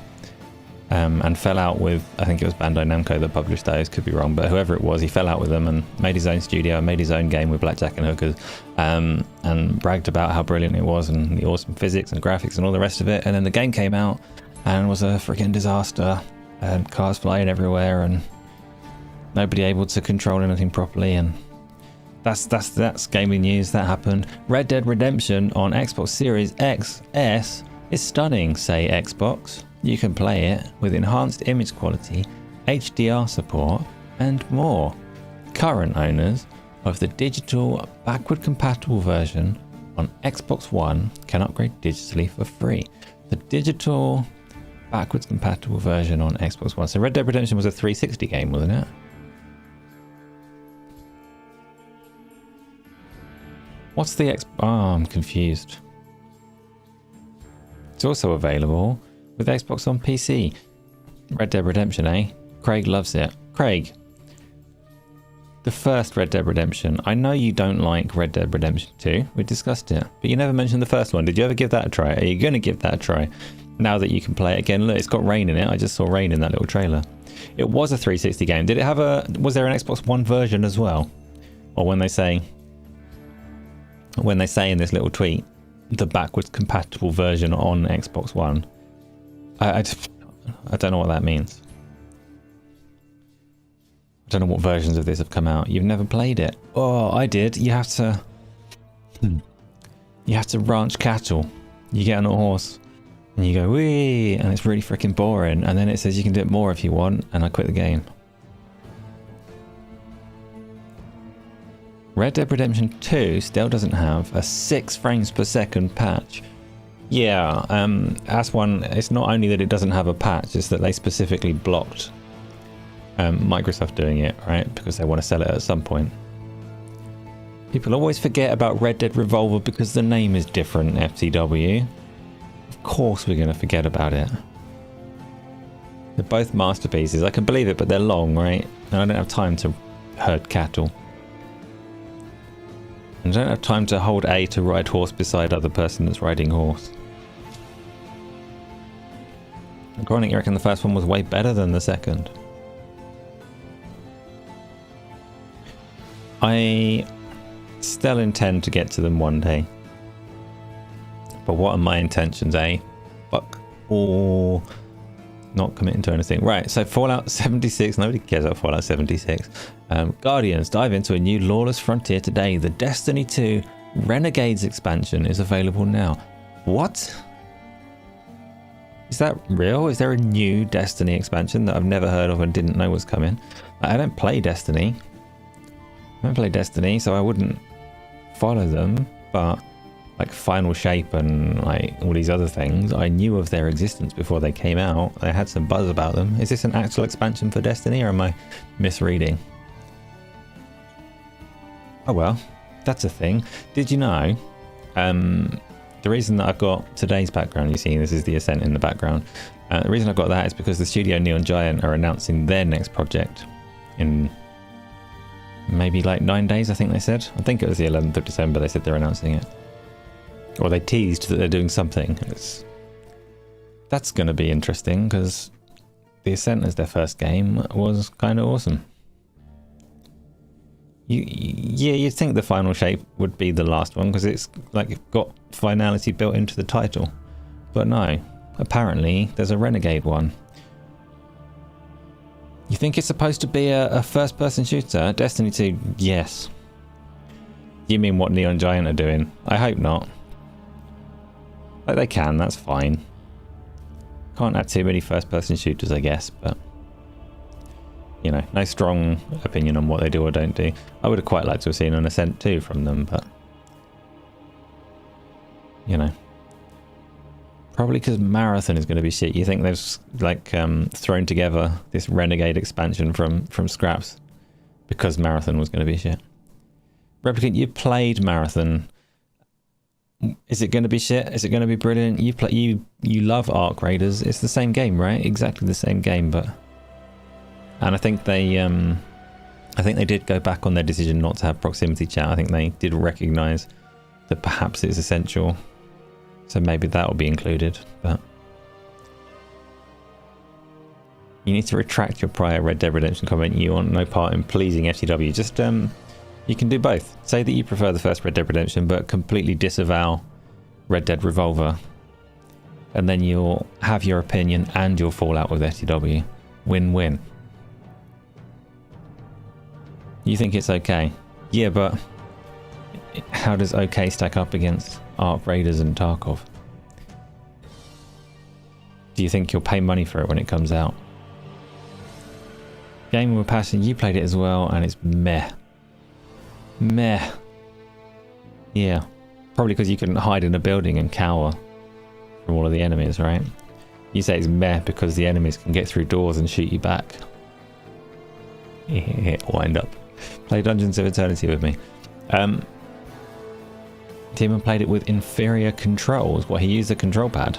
and fell out with, I think it was Bandai Namco that published those, could be wrong, but whoever it was, he fell out with them and made his own studio and made his own game with blackjack and hookers, and bragged about how brilliant it was and the awesome physics and graphics and all the rest of it. And then the game came out and was a freaking disaster, and cars flying everywhere and nobody able to control anything properly, and that's gaming news. That happened. Red Dead Redemption on Xbox Series XS is stunning, say Xbox. You can play it with enhanced image quality, HDR support, and more. Current owners of the digital backward compatible version on Xbox One can upgrade digitally for free. The digital backwards compatible version on Xbox One. So Red Dead Redemption was a 360 game, wasn't it? What's the I'm confused. It's also available with Xbox on PC. Red Dead Redemption, eh? Craig loves it. Craig, the first Red Dead Redemption. I know you don't like Red Dead Redemption 2. We discussed it. But you never mentioned the first one. Did you ever give that a try? Are you going to give that a try? Now that you can play it again. Look, it's got rain in it. I just saw rain in that little trailer. It was a 360 game. Did it have was there an Xbox One version as well? Or when they say in this little tweet, the backwards compatible version on Xbox One, I don't know what that means. I don't know what versions of this have come out. You've never played it. Oh, I did. You have to ranch cattle. You get on a horse and you go wee, and it's really freaking boring, and then it says you can do it more if you want, and I quit the game. Red Dead Redemption 2 still doesn't have a 6 frames per second patch. Yeah, that's one. It's not only that it doesn't have a patch, it's that they specifically blocked Microsoft doing it, right? Because they want to sell it at some point. People always forget about Red Dead Revolver because the name is different, FTW. Of course we're going to forget about it. They're both masterpieces. I can believe it, but they're long, right? And I don't have time to herd cattle. And I don't have time to hold A to ride horse beside other person that's riding horse. Chronic, you reckon the first one was way better than the second? I still intend to get to them one day. But what are my intentions, eh? Fuck. Or not committing to anything. Right, so Fallout 76. Nobody cares about Fallout 76. Guardians dive into a new lawless frontier today. The Destiny 2 Renegades expansion is available now. What? Is that real? Is there a new Destiny expansion that I've never heard of and didn't know was coming? I don't play Destiny. I don't play Destiny, so I wouldn't follow them. But like Final Shape and like all these other things, I knew of their existence before they came out. I had some buzz about them. Is this an actual expansion for Destiny, or am I misreading? Oh well, that's a thing. Did you know the reason that I've got today's background, you see this is the Ascent in the background, the reason I've got that is because the studio Neon Giant are announcing their next project in maybe like 9 days, I think they said. I think it was the 11th of December they said they're announcing it. Or they teased that they're doing something. That's going to be interesting because the Ascent as their first game was kind of awesome. You'd think the Final Shape would be the last one because it's like got finality built into the title. But no, apparently there's a Renegade one. You think it's supposed to be a first-person shooter? Destiny 2, yes. You mean what Neon Giant are doing? I hope not. Like they can, that's fine. Can't have too many first-person shooters, I guess, but you know, no strong opinion on what they do or don't do. I would have quite liked to have seen an Ascent 2 from them, but you know, probably because Marathon is going to be shit. You think they've like thrown together this Renegade expansion from scraps because Marathon was going to be shit. Replicant, you played Marathon. Is it going to be shit? Is it going to be brilliant? You love Arc Raiders. It's the same game, right? Exactly the same game, but and I think they did go back on their decision not to have proximity chat. I think they did recognize that perhaps it's essential, so maybe that will be included. But you need to retract your prior Red Dead Redemption comment. You want no part in pleasing FTW. Just you can do both. Say that you prefer the first Red Dead Redemption, but completely disavow Red Dead Revolver, and then you'll have your opinion and your fallout with FTW. Win-win. You think it's okay? Yeah, but how does okay stack up against Arc Raiders and Tarkov? Do you think you'll pay money for it when it comes out? Gaming with Passion, you played it as well, and it's meh. Meh. Yeah. Probably because you couldn't hide in a building and cower from all of the enemies, right? You say it's meh because the enemies can get through doors and shoot you back. Wind up. Play Dungeons of Eternity with me. Timon played it with inferior controls. What, he used a control pad?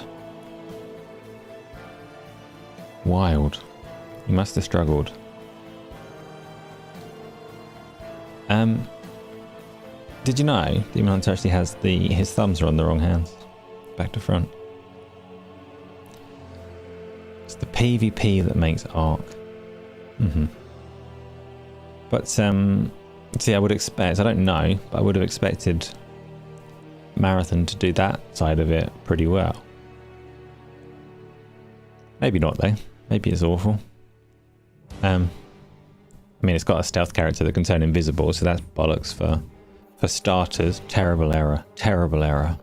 Wild. He must have struggled. Did you know Demon Hunter actually has his thumbs are on the wrong hands, back to front? It's the PvP that makes Arc. But see, I would expect, I don't know, but I would have expected Marathon to do that side of it pretty well. Maybe not though. Maybe it's awful. I mean, it's got a stealth character that can turn invisible, so that's bollocks for starters. Terrible error. Terrible error.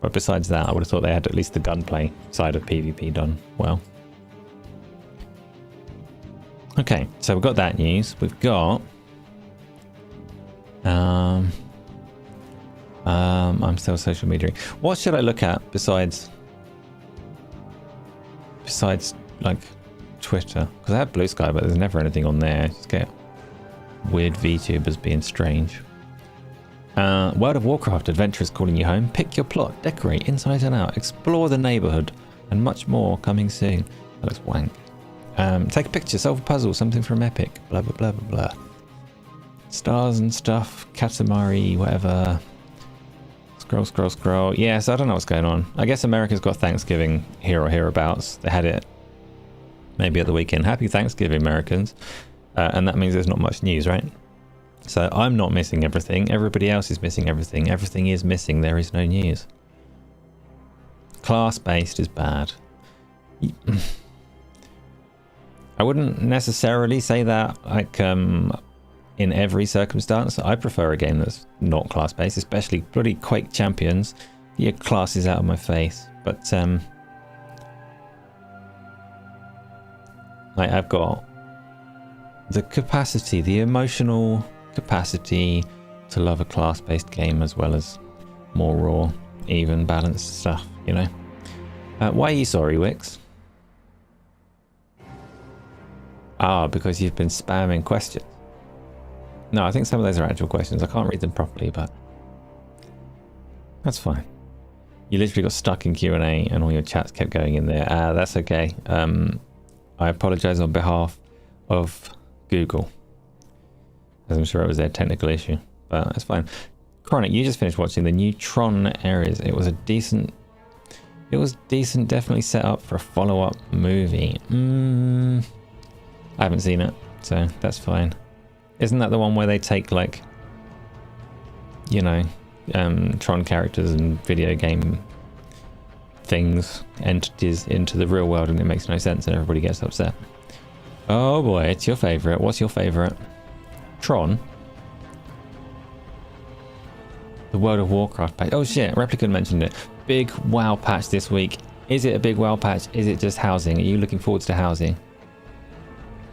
But besides that, I would have thought they had at least the gunplay side of PvP done well. Okay, so we've got that news. We've got I'm still social media. What should I look at besides like Twitter? Because I have Blue Sky, but there's never anything on there. I just get weird VTubers being strange. World of Warcraft adventurers calling you home. Pick your plot, decorate inside and out, explore the neighborhood, and much more coming soon. That looks wank. Take a picture, solve a puzzle, something from Epic, blah blah blah blah blah. Stars and stuff, Katamari, whatever. Scroll. Yeah, so I don't know what's going on. I guess America's got Thanksgiving here or hereabouts. They had it maybe at the weekend. Happy Thanksgiving, Americans. And that means there's not much news, right? So I'm not missing everything. Everybody else is missing everything. Everything is missing. There is no news. Class-based is bad. I wouldn't necessarily say that like in every circumstance. I prefer a game that's not class-based, especially bloody Quake Champions. Your class is out of my face. But like I've got the capacity, the emotional capacity to love a class-based game as well as more raw, even balanced stuff, you know. Why are you sorry, Wix? Ah, because you've been spamming questions. No, I think some of those are actual questions. I can't read them properly, but that's fine. You literally got stuck in Q&A and all your chats kept going in there. That's okay. I apologize on behalf of Google, as I'm sure it was their technical issue, but that's fine. Chronic, you just finished watching the new Tron Ares. It was decent, definitely set up for a follow-up movie. I haven't seen it, so that's fine. Isn't that the one where they take, like, you know, Tron characters and video game things, entities into the real world, and it makes no sense and everybody gets upset? Oh boy, it's your favourite. What's your favourite? Tron? The World of Warcraft patch. Oh shit, Replicant mentioned it. Big WoW patch this week. Is it a big WoW patch? Is it just housing? Are you looking forward to housing?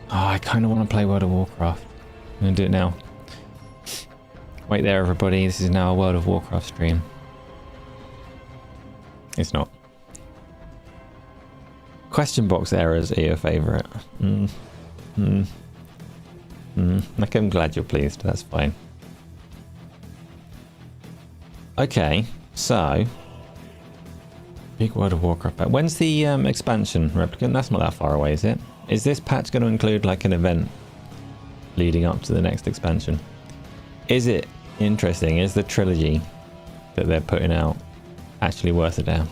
Oh, I kind of want to play World of Warcraft. I'm going to do it now. Wait there, everybody. This is now a World of Warcraft stream. It's not. Question box errors are your favourite. Okay, I'm glad you're pleased. That's fine. Okay, so... Big World of Warcraft patch. When's the expansion, Replicant? That's not that far away, is it? Is this patch going to include like an event leading up to the next expansion? Is it interesting? Is the trilogy that they're putting out actually worth a damn?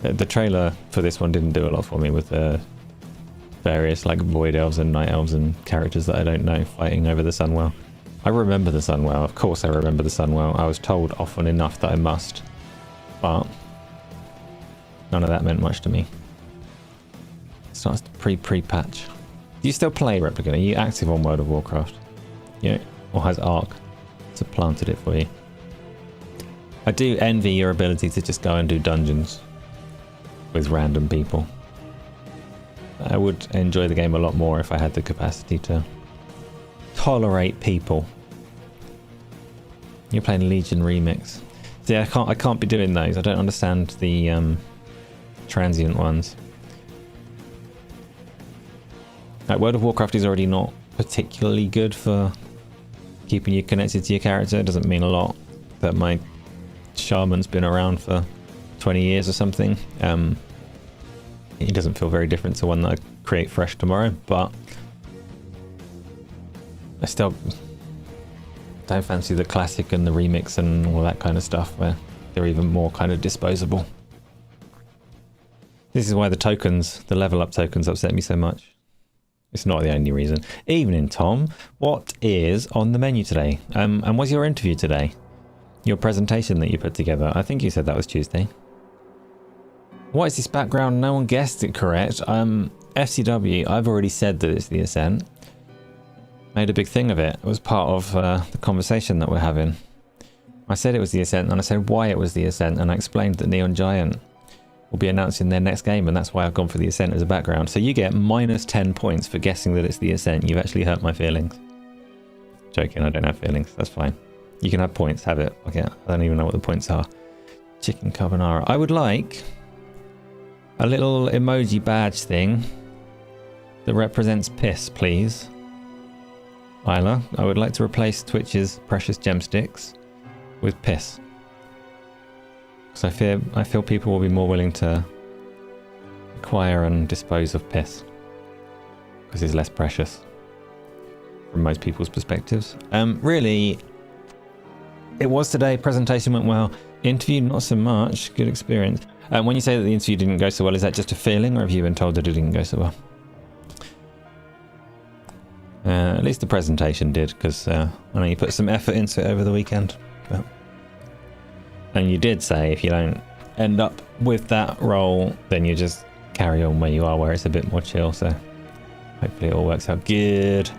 The trailer for this one didn't do a lot for me with the various like Void Elves and Night Elves and characters that I don't know fighting over the Sunwell. I remember the Sunwell, of course I remember the Sunwell. I was told often enough that I must, but none of that meant much to me. Starts to pre-patch. Do you still play Replicant? Are you active on World of Warcraft? Yeah, or has Ark supplanted it for you? I do envy your ability to just go and do dungeons with random people. I would enjoy the game a lot more if I had the capacity to tolerate people. You're playing Legion Remix. See, I can't be doing those. I don't understand the transient ones. Like, World of Warcraft is already not particularly good for keeping you connected to your character. It doesn't mean a lot that my shaman's been around for 20 years or something. He doesn't feel very different to one that I create fresh tomorrow, but I still don't fancy the classic and the remix and all that kind of stuff where they're even more kind of disposable. This is why the tokens, the level up tokens, upset me so much. It's not the only reason. Evening, Tom. What is on the menu today? And was your interview today? Your presentation that you put together? I think you said that was Tuesday. What is this background? No one guessed it correct. FCW, I've already said that it's the Ascent. Made a big thing of it. It was part of the conversation that we're having. I said it was the Ascent, and I said why it was the Ascent, and I explained that Neon Giant will be announcing their next game, and that's why I've gone for the Ascent as a background. So you get minus 10 points for guessing that it's the Ascent. You've actually hurt my feelings. Joking, I don't have feelings. That's fine. You can have points, have it. Okay, I don't even know what the points are. Chicken carbonara. I would like a little emoji badge thing that represents piss, please. Isla, I would like to replace Twitch's precious gemsticks with piss. Because I feel people will be more willing to acquire and dispose of piss. Because it's less precious. From most people's perspectives. Really, it was today. Presentation went well. Interview, not so much. Good experience. When you say that the interview didn't go so well, is that just a feeling, or have you been told that it didn't go so well? At least the presentation did, because I know you put some effort into it over the weekend. But... And you did say if you don't end up with that role, then you just carry on where you are, where it's a bit more chill. So hopefully it all works out good.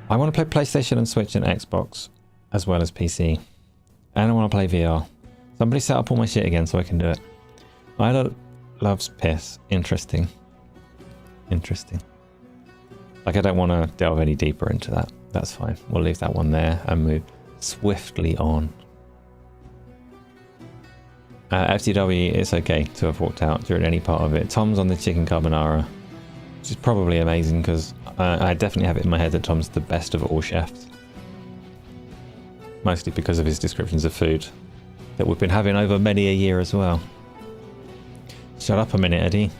I want to play PlayStation and Switch and Xbox, as well as PC. And I want to play VR. Somebody set up all my shit again so I can do it. Isla loves piss. Interesting. Interesting. Like, I don't want to delve any deeper into that. That's fine. We'll leave that one there and move swiftly on. FTW, it's okay to have walked out during any part of it. Tom's on the chicken carbonara, which is probably amazing because I definitely have it in my head that Tom's the best of all chefs. Mostly because of his descriptions of food that we've been having over many a year as well. Shut up a minute, Eddie.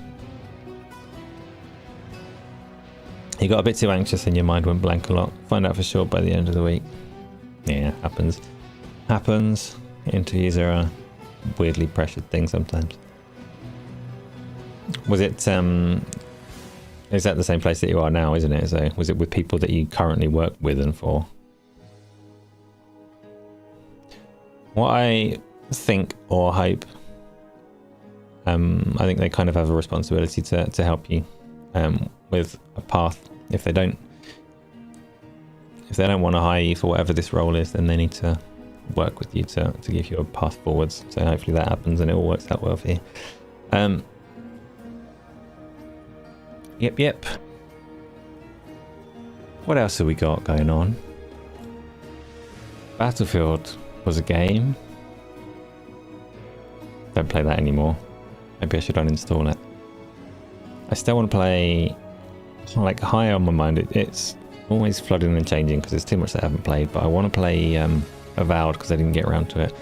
You got a bit too anxious and your mind went blank a lot. Find out for sure by the end of the week. Yeah, happens. Happens. Interviews are a weirdly pressured thing sometimes. Was it, is that the same place that you are now, isn't it? So was it with people that you currently work with and for? What I think or hope, I think they kind of have a responsibility to help you with a path. If they don't want to hire you for whatever this role is, then they need to work with you to give you a path forwards. So hopefully that happens and it all works out well for you. Yep. What else have we got going on? Battlefield was a game. Don't play that anymore. Maybe I should uninstall it. I still want to play, like, high on my mind. It's always flooding and changing because there's too much that I haven't played, but I want to play Avowed because I didn't get around to it.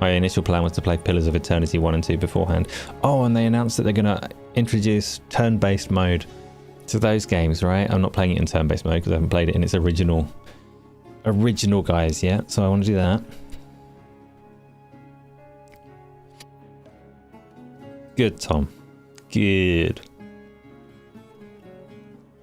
My initial plan was to play Pillars of Eternity 1 and 2 beforehand. Oh, and they announced that they're going to introduce turn-based mode to those games, right? I'm not playing it in turn-based mode because I haven't played it in its original guise yet, so I want to do that. Good, Tom. Good.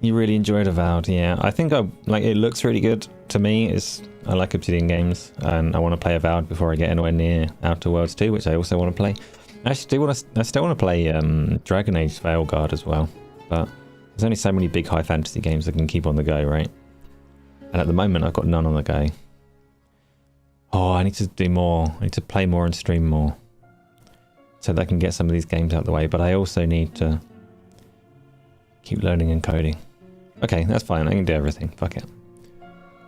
You really enjoyed Avowed, yeah. I think it looks really good to me. I like Obsidian games, and I want to play Avowed before I get anywhere near Outer Worlds 2, which I also want to play. I still want to play Dragon Age Veilguard as well, but there's only so many big high fantasy games I can keep on the go, right? And at the moment, I've got none on the go. Oh, I need to do more. I need to play more and stream more so that I can get some of these games out of the way, but I also need to keep learning and coding. Okay, that's fine. I can do everything. Fuck it.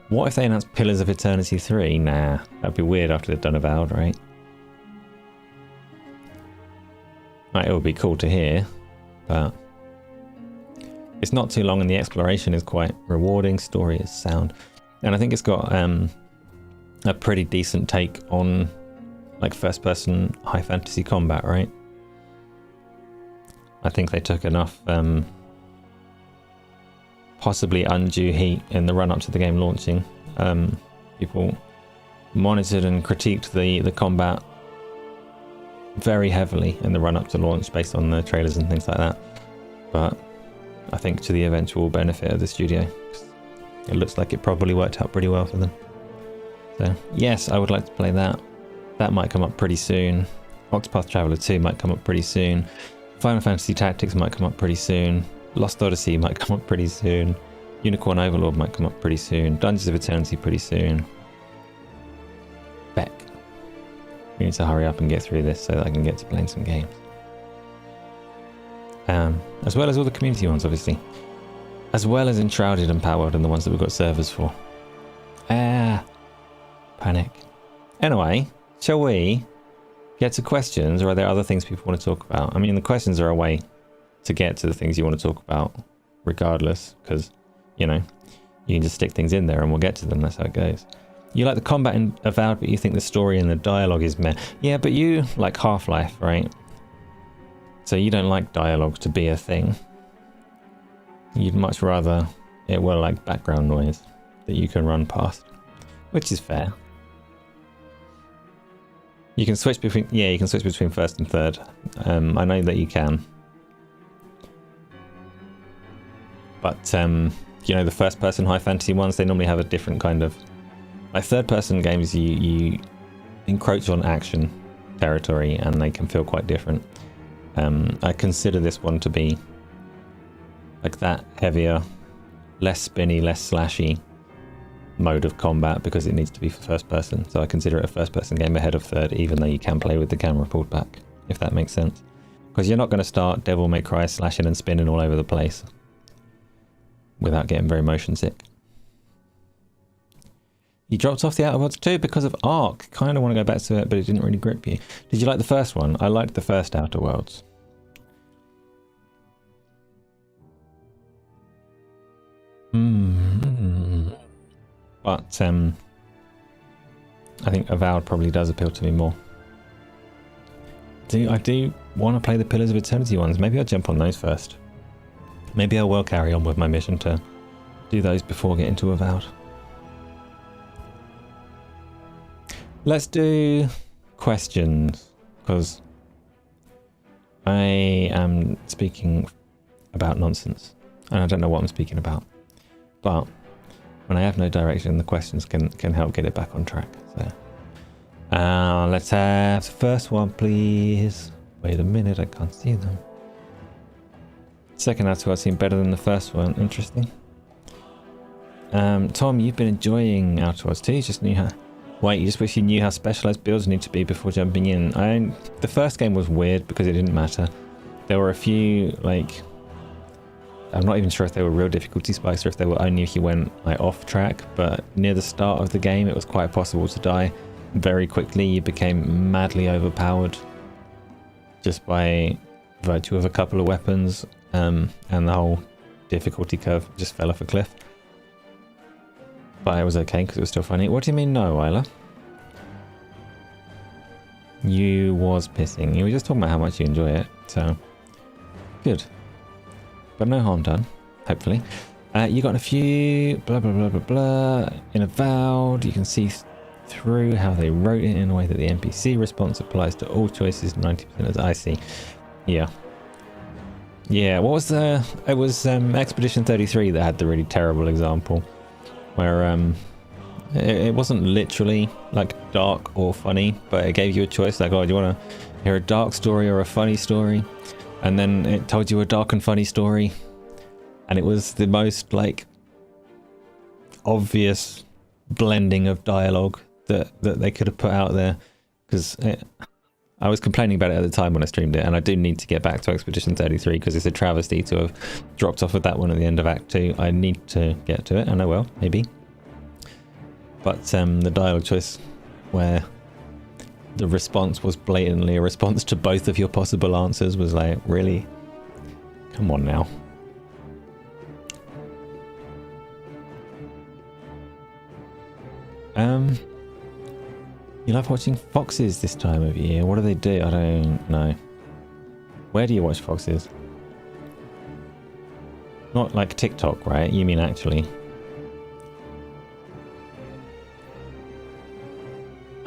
What if they announce Pillars of Eternity 3? Nah, that'd be weird after they've done Avowed, right? Right, it would be cool to hear, but it's not too long and the exploration is quite rewarding. Story is sound. And I think it's got a pretty decent take on like first-person high fantasy combat, right? I think they took enough possibly undue heat in the run-up to the game launching. People monitored and critiqued the combat very heavily in the run-up to launch based on the trailers and things like that. But I think to the eventual benefit of the studio, it looks like it probably worked out pretty well for them. So yes, I would like to play that. That might come up pretty soon. Octopath Traveler 2 might come up pretty soon. Final Fantasy Tactics might come up pretty soon. Lost Odyssey might come up pretty soon. Unicorn Overlord might come up pretty soon. Dungeons of Eternity pretty soon. Beck. We need to hurry up and get through this so that I can get to playing some games. As well as all the community ones, obviously. As well as Enshrouded and Powered and the ones that we've got servers for. Panic. Anyway, shall we get to questions, or are there other things people want to talk about? I mean, the questions are a way to get to the things you want to talk about, regardless, because, you know, you can just stick things in there and we'll get to them. That's how it goes. You like the combat in Avowed, but you think the story and the dialogue is meh. Yeah, but you like Half-Life, right? So you don't like dialogue to be a thing. You'd much rather it were like background noise that you can run past, which is fair. You can switch between, yeah, you can switch between first and third. I know that you can. But, you know, the first person high fantasy ones, they normally have a different kind of, like third person games, you encroach on action territory and they can feel quite different. I consider this one to be like that heavier, less spinny, less slashy mode of combat because it needs to be for first person. So I consider it a first person game ahead of third, even though you can play with the camera pulled back, if that makes sense. Because you're not going to start Devil May Cry slashing and spinning all over the place without getting very motion sick. You dropped off the Outer Worlds 2 because of Ark. Kind of want to go back to it, but it didn't really grip you. Did you like the first one? I liked the first Outer Worlds. But I think Avowed probably does appeal to me more. I do want to play the Pillars of Eternity ones. Maybe I'll jump on those first. Maybe I will carry on with my mission to do those before getting to Avowed. Let's do questions, because I am speaking about nonsense and I don't know what I'm speaking about. But when I have no direction, the questions can help get it back on track. So let's have the first one, please. Wait a minute, I can't see them. Second Outer Worlds seemed better than the first one. Interesting. Tom, you've been enjoying Outer Worlds 2. You just knew how. Wait, you just wish you knew how specialized builds need to be before jumping in. The first game was weird because it didn't matter. There were a few like I'm not even sure if they were real difficulty spikes or if they were only if you went like off track, but near the start of the game it was quite possible to die very quickly. You became madly overpowered just by virtue of a couple of weapons, and the whole difficulty curve just fell off a cliff. But it was okay because it was still funny. What do you mean no, Isla? You was pissing. You were just talking about how much you enjoy it, so good. But no harm done, hopefully. You got a few blah blah blah blah blah in Avowed. You can see through how they wrote it in a way that the NPC response applies to all choices 90% as I see. Yeah. Yeah, what was the... It was Expedition 33 that had the really terrible example where it wasn't literally like dark or funny, but it gave you a choice like, oh, do you want to hear a dark story or a funny story? And then it told you a dark and funny story, and it was the most like obvious blending of dialogue that they could have put out there, because I was complaining about it at the time when I streamed it, and I do need to get back to Expedition 33 because it's a travesty to have dropped off of that one at the end of Act 2. I need to get to it, and I will, maybe. But the dialogue choice where the response was blatantly a response to both of your possible answers was like, really? Come on now. You love watching foxes this time of year. What do they do? I don't know. Where do you watch foxes? Not like TikTok, right? You mean actually?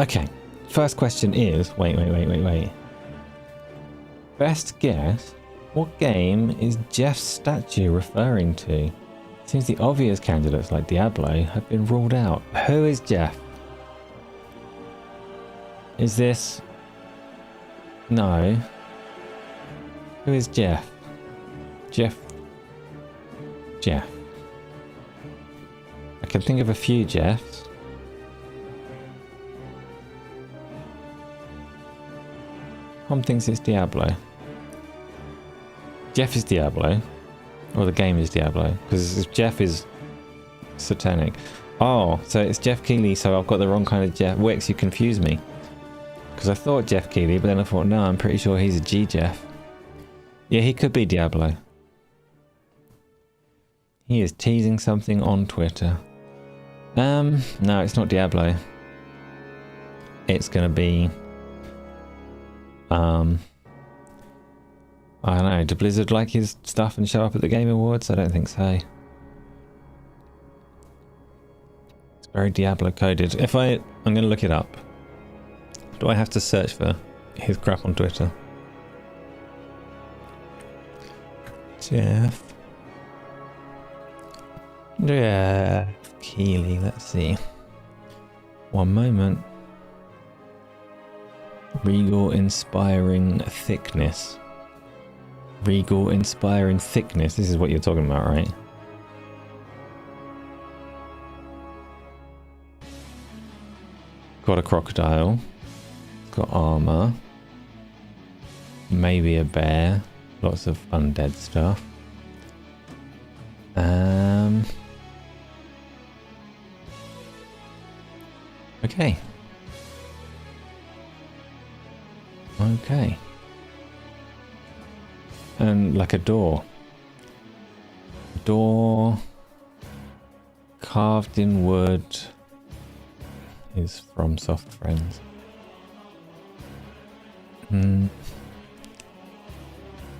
Okay. First question is... Wait. Best guess? What game is Jeff's statue referring to? Seems the obvious candidates like Diablo have been ruled out. Who is Jeff? Is this... No. Who is Jeff? Jeff. I can think of a few Jeffs. Tom thinks it's Diablo. Jeff is Diablo. Or the game is Diablo. Because Jeff is satanic. Oh, so it's Jeff Keighley, so I've got the wrong kind of Jeff. Wix, you confused me. Because I thought Jeff Keighley, but then I thought, no, I'm pretty sure he's a G Jeff. Yeah, he could be Diablo. He is teasing something on Twitter. No, it's not Diablo. It's gonna be... I don't know, do Blizzard like his stuff and show up at the Game Awards? I don't think so. It's very Diablo coded. I'm gonna look it up. Do I have to search for his crap on Twitter? Jeff Keighley, let's see. One moment. Regal inspiring thickness. Regal inspiring thickness. This is what you're talking about, right? Got a crocodile. Got armor. Maybe a bear. Lots of undead stuff. Okay. Okay. And like a door. Door carved in wood is from Soft Friends. I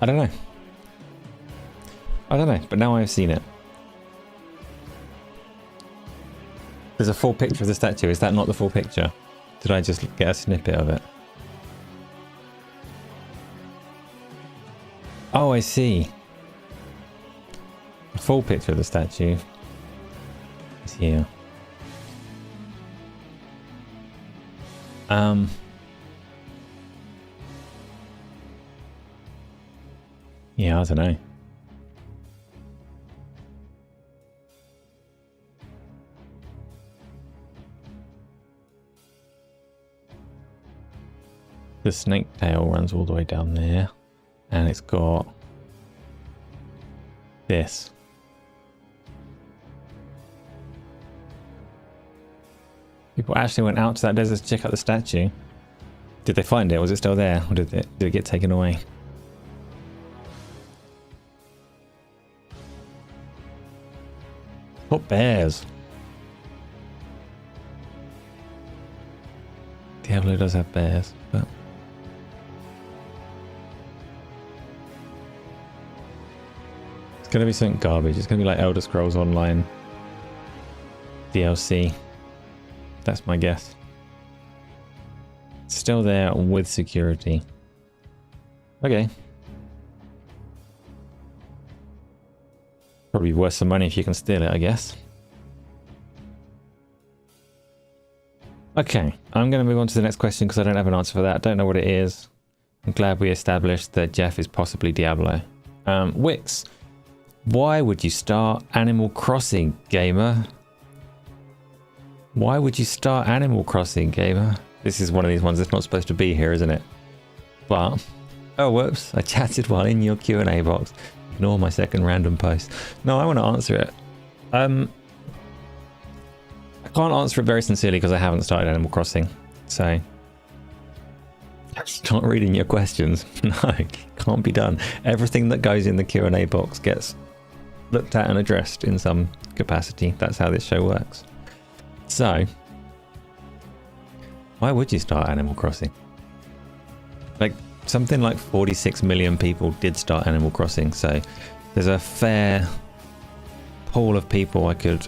don't know. But now I've seen it. There's a full picture of the statue. Is that not the full picture? Did I just get a snippet of it? Oh, I see. A full picture of the statue is here. Yeah, I don't know. The snake tail runs all the way down there, and it's got This. People actually went out to that desert to check out the statue. Did they find it? Was it still there? Or did it get taken away? What bears? Diablo does have bears, but... It's going to be something garbage. It's going to be like Elder Scrolls Online DLC. That's my guess. It's still there with security. Okay. Probably worth some money if you can steal it, I guess. Okay, I'm going to move on to the next question because I don't have an answer for that. I don't know what it is. I'm glad we established that Jeff is possibly Diablo. Wix, why would you start Animal Crossing, gamer? Why would you start Animal Crossing, gamer? This is one of these ones that's not supposed to be here, isn't it? But, oh whoops, I chatted while in your Q&A box. Ignore my second random post. No, I want to answer it. I can't answer it very sincerely because I haven't started Animal Crossing. So, start reading your questions. No, can't be done. Everything that goes in the Q&A box gets looked at and addressed in some capacity. That's how this show works. So, why would you start Animal Crossing? Like, something like 46 million people did start Animal Crossing, so there's a fair pool of people I could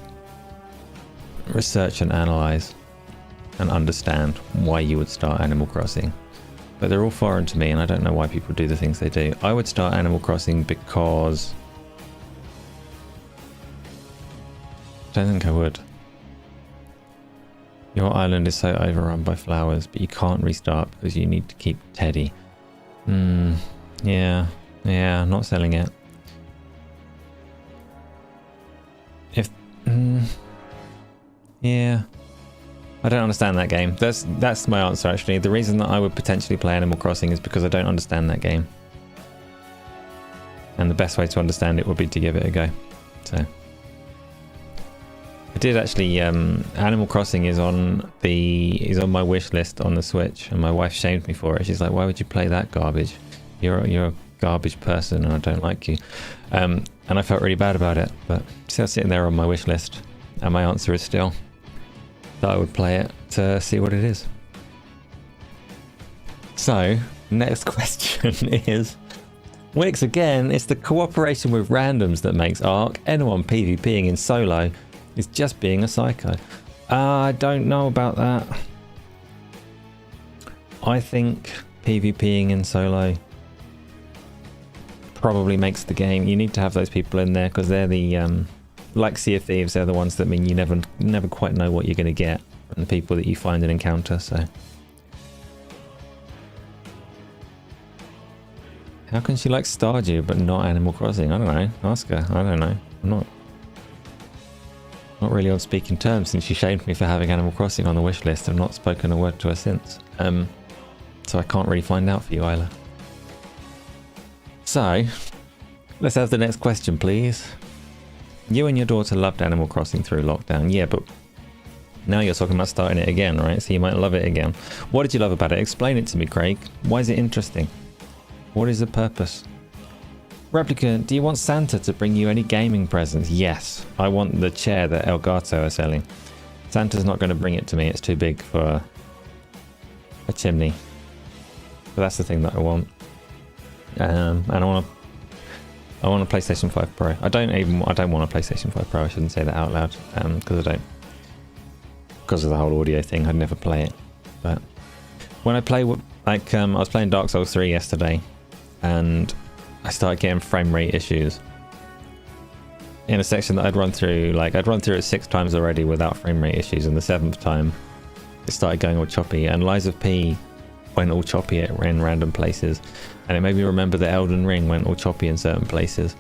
research and analyze and understand why you would start Animal Crossing. But they're all foreign to me and I don't know why people do the things they do. I would start Animal Crossing because... I don't think I would. Your island is so overrun by flowers, but you can't restart because you need to keep Teddy. Yeah, not selling it. Yeah. I don't understand that game. That's my answer actually. The reason that I would potentially play Animal Crossing is because I don't understand that game. And the best way to understand it would be to give it a go. So... I did actually, Animal Crossing is on my wish list on the Switch, and my wife shamed me for it. She's like, why would you play that garbage? You're a garbage person and I don't like you. And I felt really bad about it, but it's still sitting there on my wish list. And my answer is still that I would play it to see what it is. So, next question is, Wix again, it's the cooperation with randoms that makes Ark. Anyone PvPing in solo is just being a psycho. I don't know about that. I think PvPing in solo probably makes the game. You need to have those people in there because they're the like Sea of Thieves. They're the ones that mean you never quite know what you're going to get from the people that you find and encounter. So how can she like Stardew but not Animal Crossing? I don't know. Ask her. I don't know. I'm not really on speaking terms since she shamed me for having Animal Crossing on the wish list. I've not spoken a word to her since. So I can't really find out for you, Isla. So, let's have the next question, please. You and your daughter loved Animal Crossing through lockdown. Yeah, but now you're talking about starting it again, right? So you might love it again. What did you love about it? Explain it to me, Craig. Why is it interesting? What is the purpose? Replicant, do you want Santa to bring you any gaming presents? Yes, I want the chair that Elgato are selling. Santa's not going to bring it to me. It's too big for a chimney. But that's the thing that I want. And I want a PlayStation 5 Pro. I don't want a PlayStation 5 Pro. I shouldn't say that out loud because I don't. Because of the whole audio thing, I'd never play it. But when I play, I was playing Dark Souls 3 yesterday, and I started getting frame rate issues in a section that I'd run through. Like I'd run through it 6 times already without frame rate issues, and the 7th time it started going all choppy. And Lies of P went all choppy in random places, and it made me remember that Elden Ring went all choppy in certain places,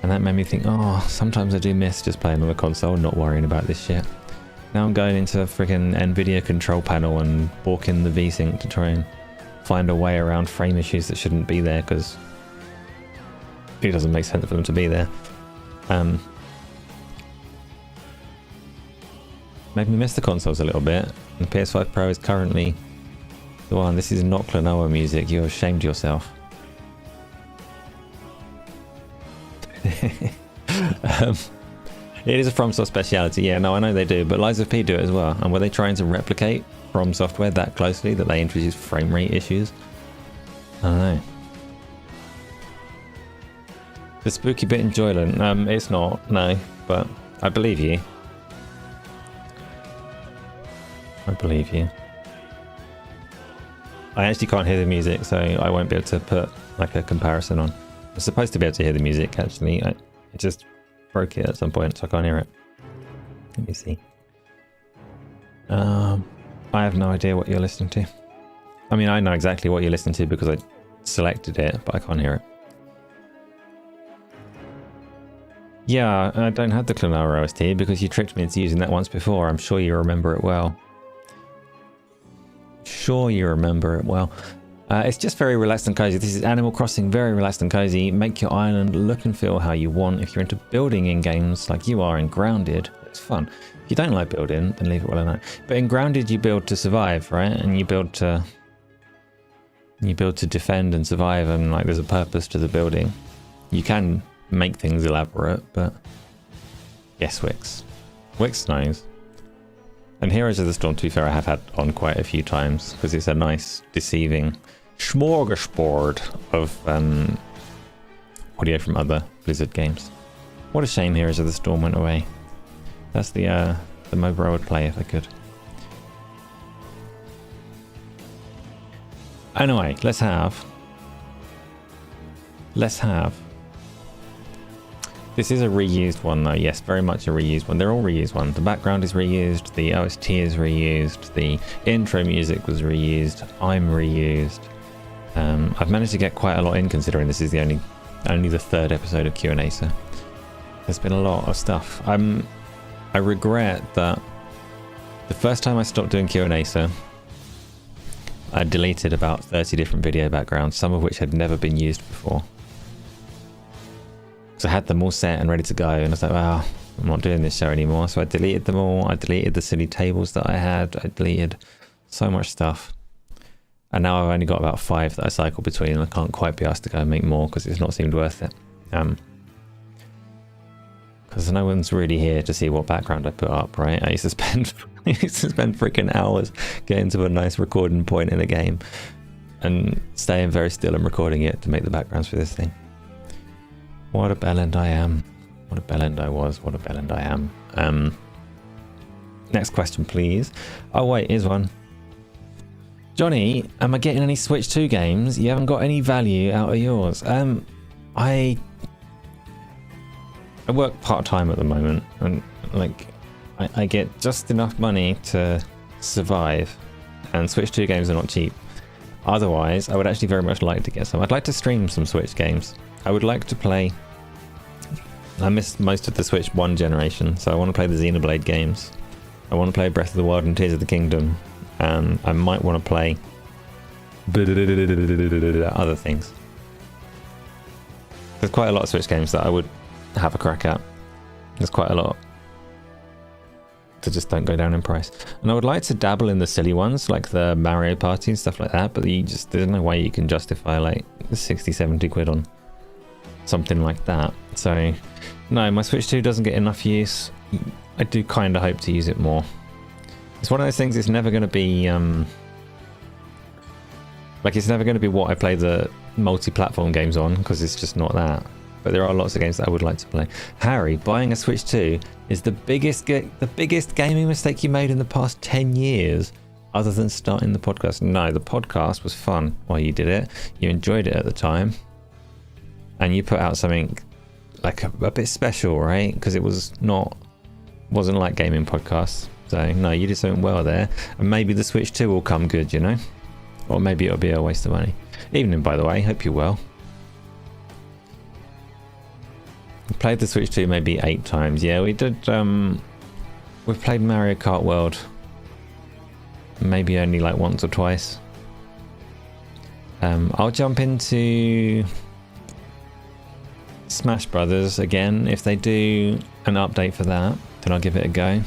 and that made me think, oh, sometimes I do miss just playing on a console and not worrying about this shit. Now I'm going into a freaking Nvidia control panel and walking the VSync to try and find a way around frame issues that shouldn't be there, because It doesn't make sense for them to be there. Made me miss the consoles a little bit. The PS5 Pro is currently the one. This is not Klonoa music. You're ashamed of yourself. It is a FromSoft speciality. Yeah, no, I know they do, but Lies of P do it as well. And were they trying to replicate From Software that closely that they introduced frame rate issues? I don't know. The spooky bit in Joyland. It's not, no, but I believe you. I believe you. I actually can't hear the music, so I won't be able to put like a comparison on. I'm supposed to be able to hear the music, actually. I just broke it at some point, so I can't hear it. Let me see. I have no idea what you're listening to. I mean, I know exactly what you're listening to because I selected it, but I can't hear it. Yeah, I don't have the Klonoa OST because you tricked me into using that once before. I'm sure you remember it well. Sure you remember it well. It's just very relaxed and cozy. This is Animal Crossing, very relaxed and cozy. Make your island look and feel how you want. If you're into building in games like you are in Grounded, it's fun. If you don't like building, then leave it well alone. But in Grounded, you build to survive, right? And you build to defend and survive, and like there's a purpose to the building. You can make things elaborate, but yes, Wix knows. And Heroes of the Storm, to be fair, I have had on quite a few times because it's a nice, deceiving smorgasbord of audio from other Blizzard games. What a shame Heroes of the Storm went away. That's the MOBA I would play if I could. Anyway, let's have. This is a reused one though, yes, very much a reused one. They're all reused ones. The background is reused, the OST is reused, the intro music was reused, I'm reused. I've managed to get quite a lot in considering this is the only the third episode of Q&Asa. There's been a lot of stuff. I regret that the first time I stopped doing Q&Asa, I deleted about 30 different video backgrounds, some of which had never been used before. So I had them all set and ready to go, and I was like, wow, I'm not doing this show anymore. So I deleted them all. I deleted the silly tables that I had. I deleted so much stuff. And now I've only got about 5 that I cycle between, and I can't quite be asked to go and make more because it's not seemed worth it. Because no one's really here to see what background I put up, right? I used to spend freaking hours getting to a nice recording point in a game and staying very still and recording it to make the backgrounds for this thing. What a bellend I am. What a bellend I was. What a bellend I am. Next question, please. Oh, wait, here's one. Johnny, am I getting any Switch 2 games? You haven't got any value out of yours. I work part-time at the moment, and like I get just enough money to survive, and Switch 2 games are not cheap. Otherwise, I would actually very much like to get some. I'd like to stream some Switch games. I would like to play. I missed most of the Switch 1 generation, so I want to play the Xenoblade games. I want to play Breath of the Wild and Tears of the Kingdom. I might want to play other things. There's quite a lot of Switch games that I would have a crack at. There's quite a lot that just don't go down in price. And I would like to dabble in the silly ones, like the Mario Party and stuff like that, but there's no way you can justify like 60, 70 quid on something like that. So no, my Switch 2 doesn't get enough use. I do kind of hope to use it more. It's one of those things, it's never going to be it's never going to be what I play the multi-platform games on, because it's just not that. But there are lots of games that I would like to play. Harry, buying a Switch 2 is the biggest gaming mistake you made in the past 10 years, other than starting the podcast. No, the podcast was fun while you did it. You enjoyed it at the time. And you put out something like a bit special, right? Because it wasn't like gaming podcasts. So no, you did something well there. And maybe the Switch 2 will come good, you know? Or maybe it'll be a waste of money. Evening, by the way. Hope you're well. We played the Switch 2 maybe 8 times. Yeah, we did. We've played Mario Kart World maybe only like once or twice. I'll jump into Smash Brothers again. If they do an update for that, then I'll give it a go.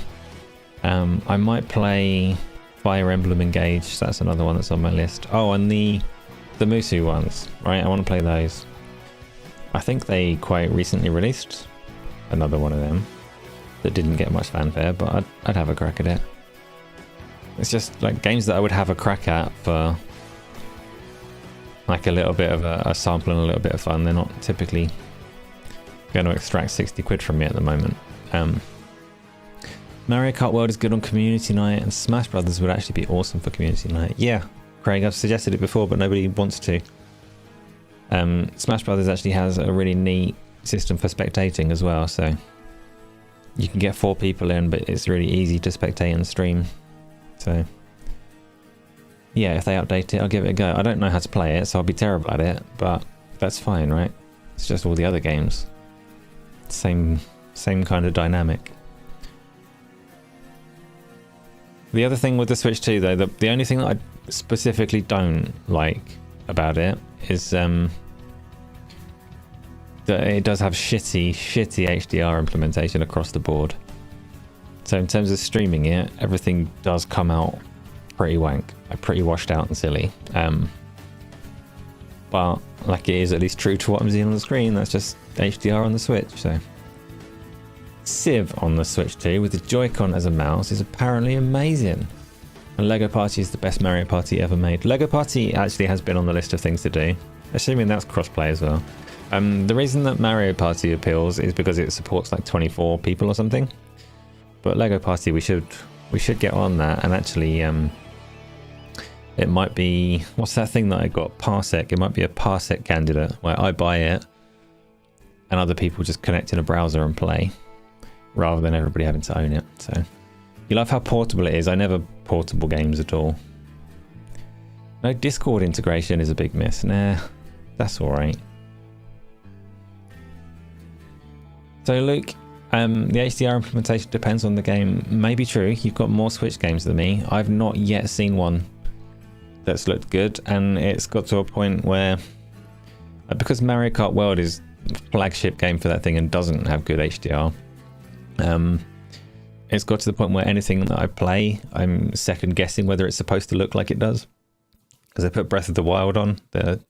I might play Fire Emblem Engage. That's another one that's on my list. Oh, and the Musu ones, right? I want to play those. I think they quite recently released another one of them that didn't get much fanfare, but I'd have a crack at it. It's just like games that I would have a crack at for like a little bit of a sample and a little bit of fun. They're not typically going to extract 60 quid from me at the moment. Mario Kart World is good on community night, and Smash Brothers would actually be awesome for community night. Yeah, Craig, I've suggested it before, but nobody wants to. Smash Brothers actually has a really neat system for spectating as well, so you can get 4 people in, but it's really easy to spectate and stream. So yeah, if they update it, I'll give it a go. I don't know how to play it, so I'll be terrible at it, but that's fine, right? It's just all the other games. Same kind of dynamic. The other thing with the Switch 2 though, the only thing that I specifically don't like about it is that it does have shitty HDR implementation across the board. So in terms of streaming it, everything does come out pretty wank, like pretty washed out and silly. But like it is at least true to what I'm seeing on the screen. That's just HDR on the Switch. So Civ on the Switch 2 with the Joy-Con as a mouse is apparently amazing. And Lego Party is the best Mario Party ever made. Lego Party actually has been on the list of things to do, assuming that's crossplay as well. The reason that Mario Party appeals is because it supports like 24 people or something. But Lego Party, we should get on that, and actually it might be, what's that thing that I got? Parsec. It might be a Parsec candidate where I buy it and other people just connect in a browser and play, rather than everybody having to own it. So you love how portable it is. I never portable games at all. No Discord integration is a big miss. Nah, that's all right. So Luke, the HDR implementation depends on the game. Maybe true. You've got more Switch games than me. I've not yet seen one that's looked good, and it's got to a point where, because Mario Kart World is flagship game for that thing and doesn't have good HDR, it's got to the point where anything that I play, I'm second guessing whether it's supposed to look like it does. Because I put Breath of the Wild on, the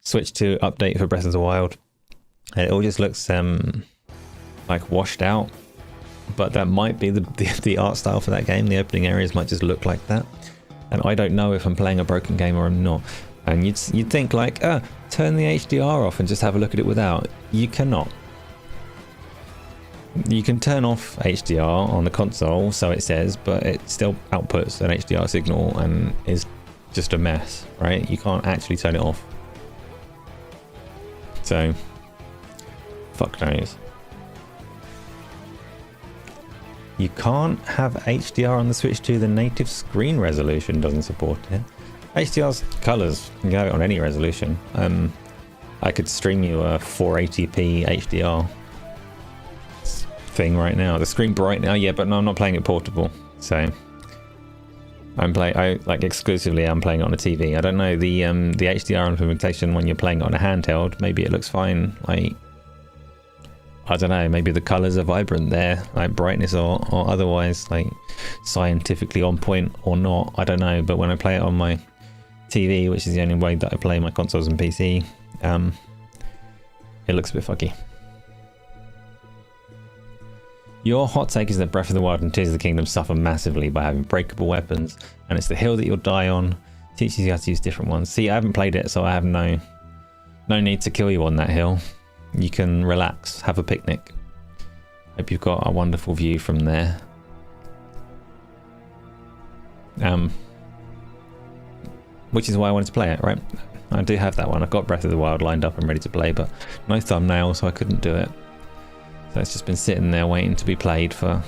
Switch 2 update for Breath of the Wild, and it all just looks like washed out. But that might be the art style for that game. The opening areas might just look like that, and I don't know if I'm playing a broken game or I'm not. And you'd think like, turn the HDR off and just have a look at it without. You cannot. You can turn off HDR on the console, so it says, but it still outputs an HDR signal and is just a mess, right? You can't actually turn it off. So, fuck knows. You can't have HDR on the Switch 2. The native screen resolution doesn't support it. HDR's colors, you can have it on any resolution. I could stream you a 480p HDR thing right now. The screen bright now, yeah, but no, I'm not playing it portable. So I'm exclusively I'm playing it on a TV. I don't know the HDR implementation when you're playing it on a handheld. Maybe it looks fine. Like, I don't know, maybe the colors are vibrant there, like brightness or otherwise, like scientifically on point or not, I don't know. But when I play it on my TV, which is the only way that I play my consoles and PC, it looks a bit fuggy. Your hot take is that Breath of the Wild and Tears of the Kingdom suffer massively by having breakable weapons, and it's the hill that you'll die on. Teaches you how to use different ones. See, I haven't played it, so I have no need to kill you on that hill. You can relax, have a picnic. Hope you've got a wonderful view from there. Which is why I wanted to play it, right? I do have that one. I've got Breath of the Wild lined up and ready to play, but no thumbnail, so I couldn't do it. So it's just been sitting there waiting to be played for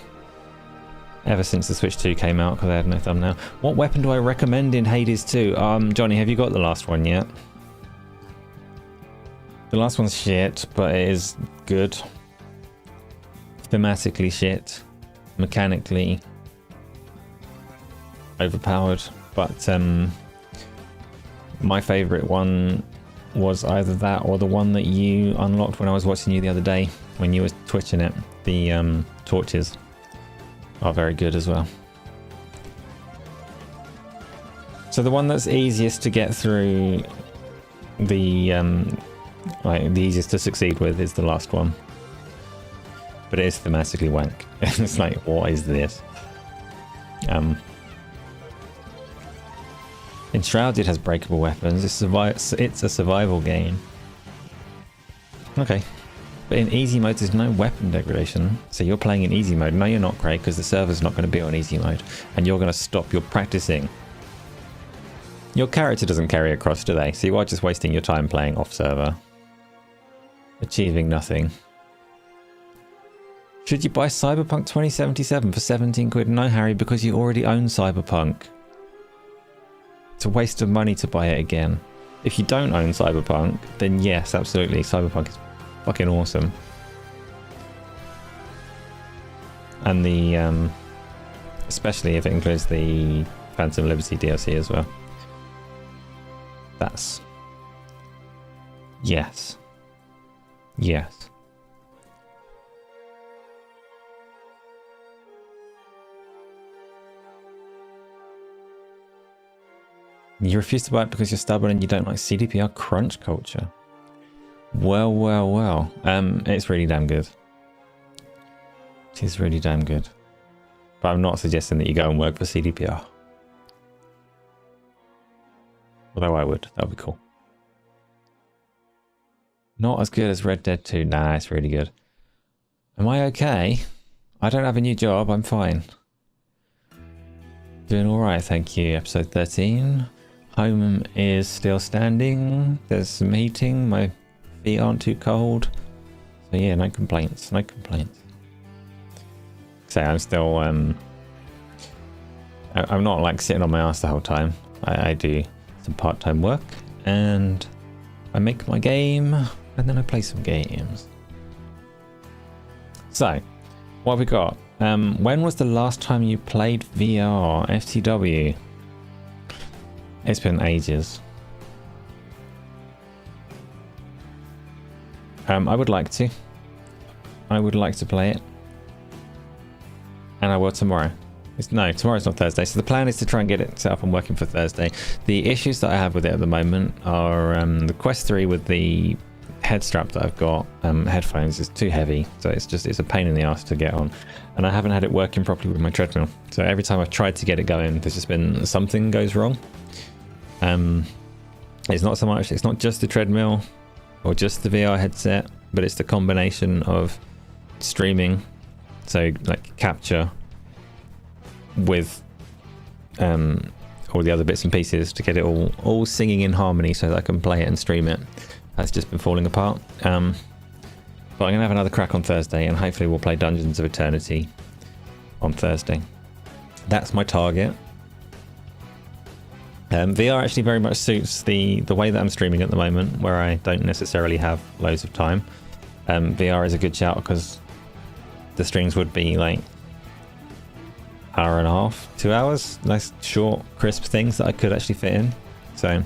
ever since the Switch 2 came out, because I had no thumbnail. What weapon do I recommend in Hades 2? Johnny, have you got the last one yet? The last one's shit, but it is good. Thematically shit. Mechanically overpowered. But my favourite one was either that or the one that you unlocked when I was watching you the other day when you were twitching it. The torches are very good as well. So the one that's easiest to get through, the easiest to succeed with, is the last one. But it is thematically wank. It's like, what is this? Enshrouded has breakable weapons. It's a survival game. Okay. But in easy mode, there's no weapon degradation. So you're playing in easy mode. No, you're not, Craig, because the server's not going to be on easy mode. And you're going to stop your practicing. Your character doesn't carry across, do they? So you are just wasting your time playing off server. Achieving nothing. Should you buy Cyberpunk 2077 for 17 quid? No, Harry, because you already own Cyberpunk. It's a waste of money to buy it again. If you don't own Cyberpunk, then yes, absolutely, Cyberpunk is fucking awesome. And the, especially if it includes the Phantom Liberty DLC as well. That's... yes. Yes. You refuse to buy it because you're stubborn and you don't like CDPR crunch culture. Well, well, well. It's really damn good. It is really damn good. But I'm not suggesting that you go and work for CDPR. Although I would. That would be cool. Not as good as Red Dead 2. Nah, it's really good. Am I okay? I don't have a new job. I'm fine. Doing alright, thank you. Episode 13. Home is still standing. There's some heating. My feet aren't too cold. So yeah, no complaints. No complaints. So I'm still... I'm not like sitting on my ass the whole time. I do some part-time work. And I make my game. And then I play some games. So, what have we got? When was the last time you played VR? FTW? It's been ages. I would like to. I would like to play it. And I will tomorrow. No, tomorrow's not Thursday. So the plan is to try and get it set up and working for Thursday. The issues that I have with it at the moment are the Quest 3 with the head strap that I've got, headphones, is too heavy. So it's a pain in the ass to get on. And I haven't had it working properly with my treadmill. So every time I've tried to get it going, there's just been something goes wrong. It's not so much, it's not just the treadmill or just the VR headset, but it's the combination of streaming, so like capture with all the other bits and pieces to get it all singing in harmony so that I can play it and stream it. That's just been falling apart. But I'm gonna have another crack on Thursday, and hopefully we'll play Dungeons of Eternity on Thursday. That's my target. VR actually very much suits the way that I'm streaming at the moment, where I don't necessarily have loads of time. VR is a good shout because the streams would be like hour and a half, 2 hours, nice short crisp things that I could actually fit in. So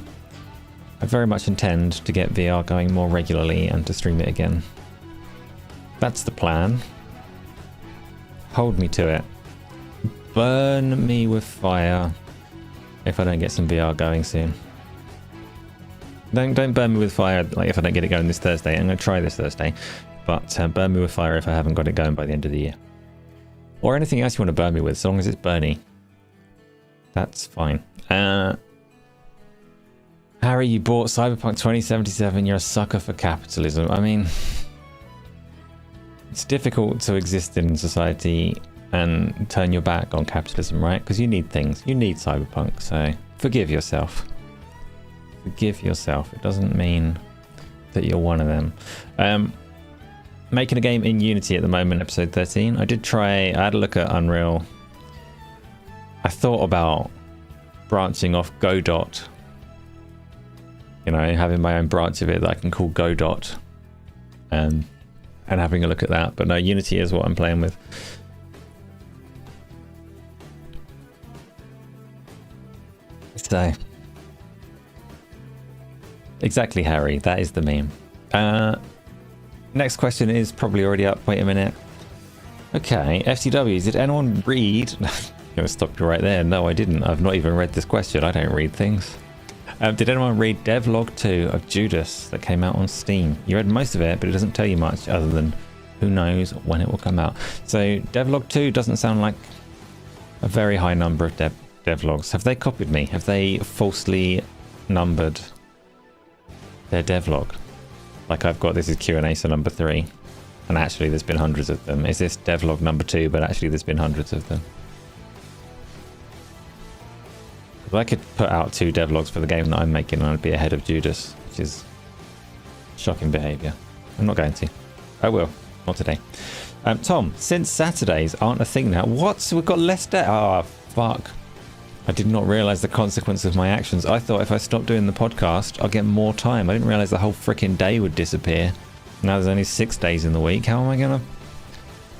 I very much intend to get VR going more regularly and to stream it again. That's the plan. Hold me to it. Burn me with fire if I don't get some VR going soon. Don't burn me with fire like if I don't get it going this Thursday. I'm going to try this Thursday, but burn me with fire if I haven't got it going by the end of the year. Or anything else you want to burn me with, as long as it's burny. That's fine. Harry, you bought Cyberpunk 2077. You're a sucker for capitalism. I mean, it's difficult to exist in society and turn your back on capitalism, right? Because you need things. You need Cyberpunk, so forgive yourself. Forgive yourself. It doesn't mean that you're one of them. Making a game in Unity at the moment, episode 13. I had a look at Unreal. I thought about branching off Godot. You know, having my own branch of it that I can call Godot. And having a look at that. But no, Unity is what I'm playing with. So Exactly, Harry. That is the meme. Next question is probably already up. Wait a minute. Okay, FTWs, did anyone read... I'm going to stop you right there. No, I didn't. I've not even read this question. I don't read things. Did anyone read Devlog 2 of Judas that came out on Steam? You read most of it, but it doesn't tell you much other than who knows when it will come out. So Devlog 2 doesn't sound like a very high number of devlogs. Have they copied me? Have they falsely numbered their devlog? Like I've got, this is Q&Asa number 3, and actually there's been hundreds of them. Is this devlog number 2, but actually there's been hundreds of them? Well, I could put out 2 devlogs for the game that I'm making and I'd be ahead of Judas, which is shocking behaviour. I'm not going to. I will. Not today. Tom, since Saturdays aren't a thing now, what? So we've got less day? Oh, fuck. I did not realise the consequence of my actions. I thought if I stopped doing the podcast, I'll get more time. I didn't realise the whole freaking day would disappear. Now there's only 6 days in the week. How am I going to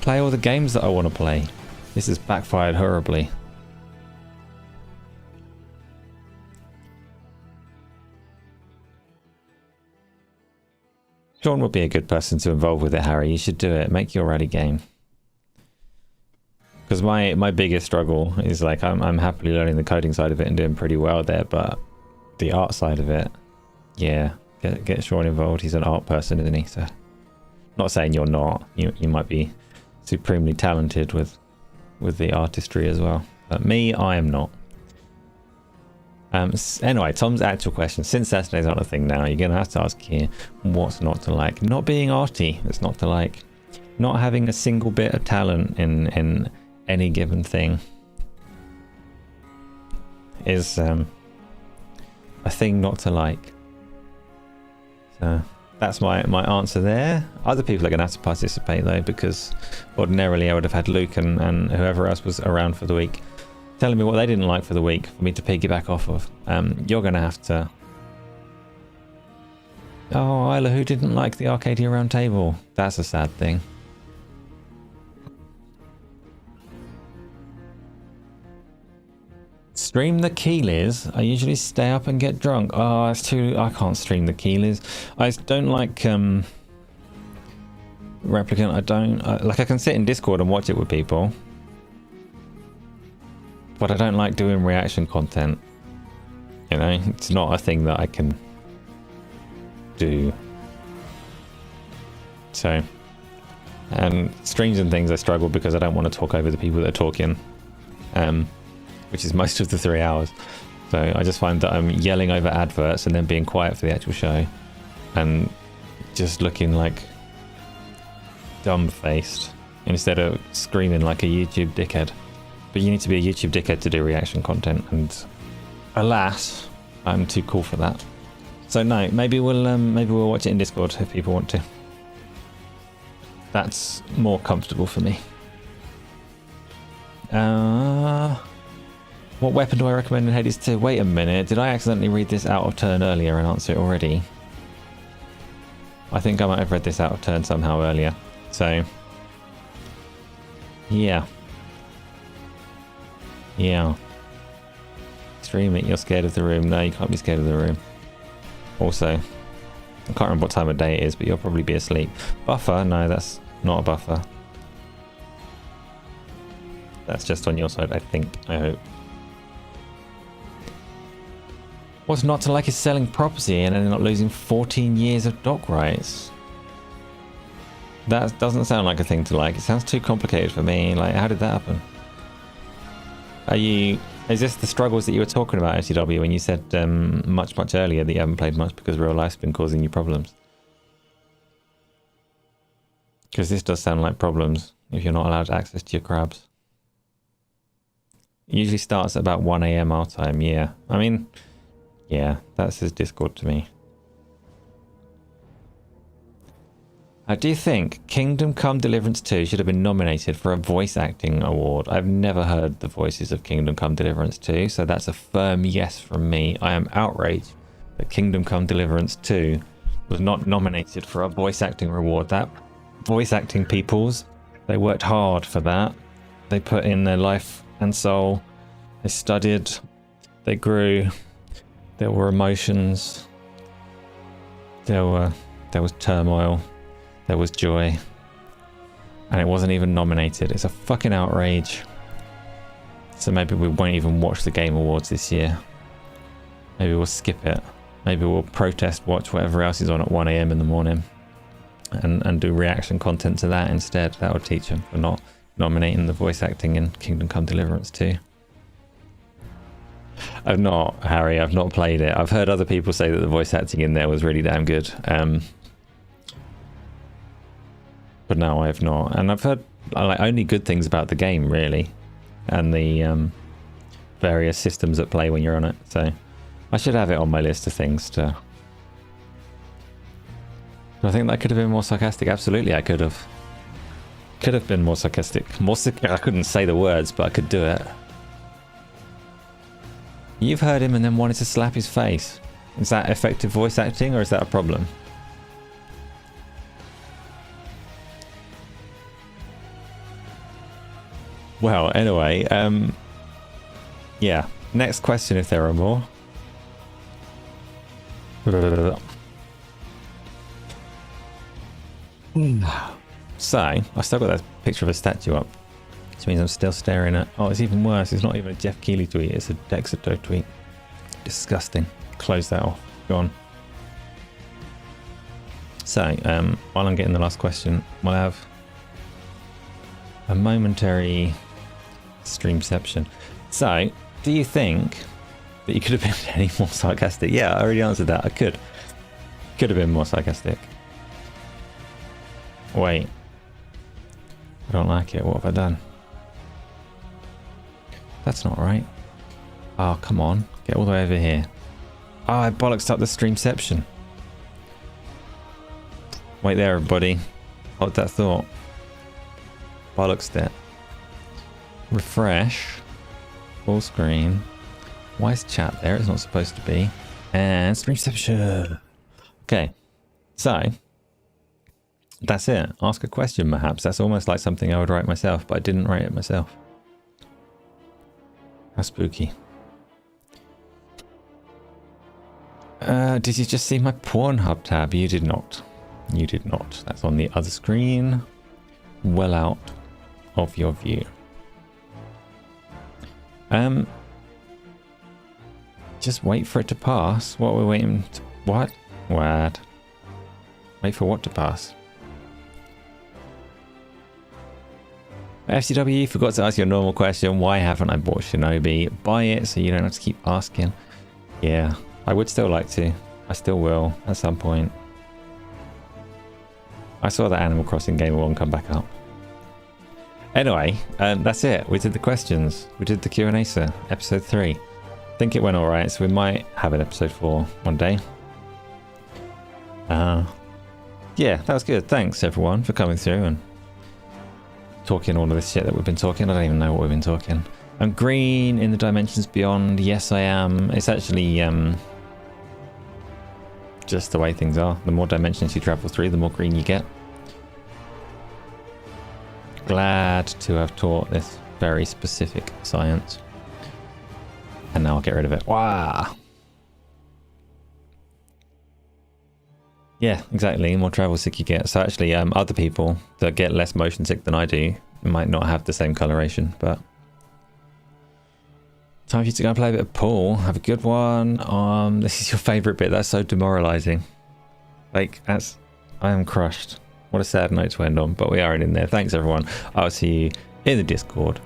play all the games that I want to play? This has backfired horribly. Sean would be a good person to involve with it, Harry. You should do it. Make your rally game. Because my biggest struggle is like I'm happily learning the coding side of it and doing pretty well there, but the art side of it, yeah, get Sean involved. He's an art person, isn't he? So, not saying you're not. You might be supremely talented with the artistry as well, but me, I am not. Anyway, Tom's actual question. Since Saturday's not a thing now, you're going to have to ask here, what's not to like? Not being arty. It's not to like. Not having a single bit of talent in any given thing is a thing not to like. So that's my answer there. Other people are going to have to participate though, because ordinarily I would have had Luke and whoever else was around for the week telling me what they didn't like for the week for me to piggyback off of. You're going to have to... Oh, Isla, who didn't like the Arcadia round table? That's a sad thing. Stream the Keylers. I usually stay up and get drunk. Oh, it's too... I can't stream the Keylers. I don't like... Replicant, I don't... like, I can sit in Discord and watch it with people. But I don't like doing reaction content. You know, it's not a thing that I can do. So, and streams and things I struggle because I don't want to talk over the people that are talking, which is most of the 3 hours. So I just find that I'm yelling over adverts and then being quiet for the actual show and just looking like dumb-faced instead of screaming like a YouTube dickhead. But you need to be a YouTube dickhead to do reaction content, and alas, I'm too cool for that. So no, maybe we'll watch it in Discord if people want to. That's more comfortable for me. What weapon do I recommend in Hades 2? Wait a minute, did I accidentally read this out of turn earlier and answer it already? I think I might have read this out of turn somehow earlier. So, yeah. Yeah. Stream it, you're scared of the room. No, you can't be scared of the room. Also, I can't remember what time of day it is, but you'll probably be asleep. Buffer? No, that's not a buffer. That's just on your side, I think. I hope. What's not to like is selling property and then not losing 14 years of dock rights. That doesn't sound like a thing to like. It sounds too complicated for me. Like, how did that happen? Is this the struggles that you were talking about, FTW, when you said much earlier that you haven't played much because real life's been causing you problems? Because this does sound like problems if you're not allowed access to your crabs. It usually starts at about 1 AM our time, yeah. I mean, yeah, that's his Discord to me. Do you think Kingdom Come Deliverance 2 should have been nominated for a voice acting award? I've never heard the voices of Kingdom Come Deliverance 2, so that's a firm yes from me. I am outraged that Kingdom Come Deliverance 2 was not nominated for a voice acting award. That voice acting peoples, they worked hard for that. They put in their life and soul. They studied. They grew. There were emotions. There was turmoil, there was joy, and it wasn't even nominated. It's a fucking outrage. So maybe we won't even watch the Game Awards this year. Maybe we'll skip it. Maybe we'll protest watch whatever else is on at 1 AM in the morning and do reaction content to that instead. That would teach them for not nominating the voice acting in Kingdom Come Deliverance 2. I've not, Harry, I've not played it. I've heard other people say that the voice acting in there was really damn good. But no, I have not. And I've heard like only good things about the game, really. And the various systems at play when you're on it. So I should have it on my list of things to... Do I think that could have been more sarcastic? Absolutely, I could have. Could have been more sarcastic. I couldn't say the words, but I could do it. You've heard him and then wanted to slap his face. Is that effective voice acting or is that a problem? Well, anyway, yeah. Next question if there are more. So, I've still got that picture of a statue up. Which means I'm still staring at... Oh, it's even worse. It's not even a Jeff Keighley tweet. It's a Dexito tweet. Disgusting. Close that off. Gone. So, while I'm getting the last question, we'll have a momentary streamception. So, do you think that you could have been any more sarcastic? Yeah, I already answered that. I could. Could have been more sarcastic. Wait. I don't like it. What have I done? That's not right. Oh, come on. Get all the way over here. Oh, I bollocksed up the streamception. Wait there, everybody. Hold that thought. Bollocksed it. Refresh. Full screen. Why is chat there? It's not supposed to be. And streamception. Okay. So... that's it. Ask a question, perhaps. That's almost like something I would write myself, but I didn't write it myself. How spooky. Did you just see my Pornhub tab? You did not. You did not. That's on the other screen. Well out of your view. Just wait for it to pass. What are we waiting to... What? What? Wait for what to pass? FCW, forgot to ask your normal question. Why haven't I bought Shinobi? Buy it so you don't have to keep asking. Yeah, I would still like to. I still will at some point. I saw that Animal Crossing game won't come back up. Anyway, that's it. We did the questions. We did the Q&Asa, episode 3. I think it went alright, so we might have an episode 4 one day. Yeah, that was good. Thanks everyone for coming through and talking all of this shit that we've been talking. I don't even know what we've been talking. I'm green in the Dimensions Beyond. Yes, I am. It's actually just the way things are. The more dimensions you travel through, the more green you get. Glad to have taught this very specific science. And now I'll get rid of it. Wow. Yeah, exactly. The more travel sick you get. So actually, other people that get less motion sick than I do might not have the same coloration, but time for you to go and play a bit of pool. Have a good one. This is your favourite bit. That's so demoralising. Like, I am crushed. What a sad note to end on, but we are in there. Thanks everyone. I'll see you in the Discord.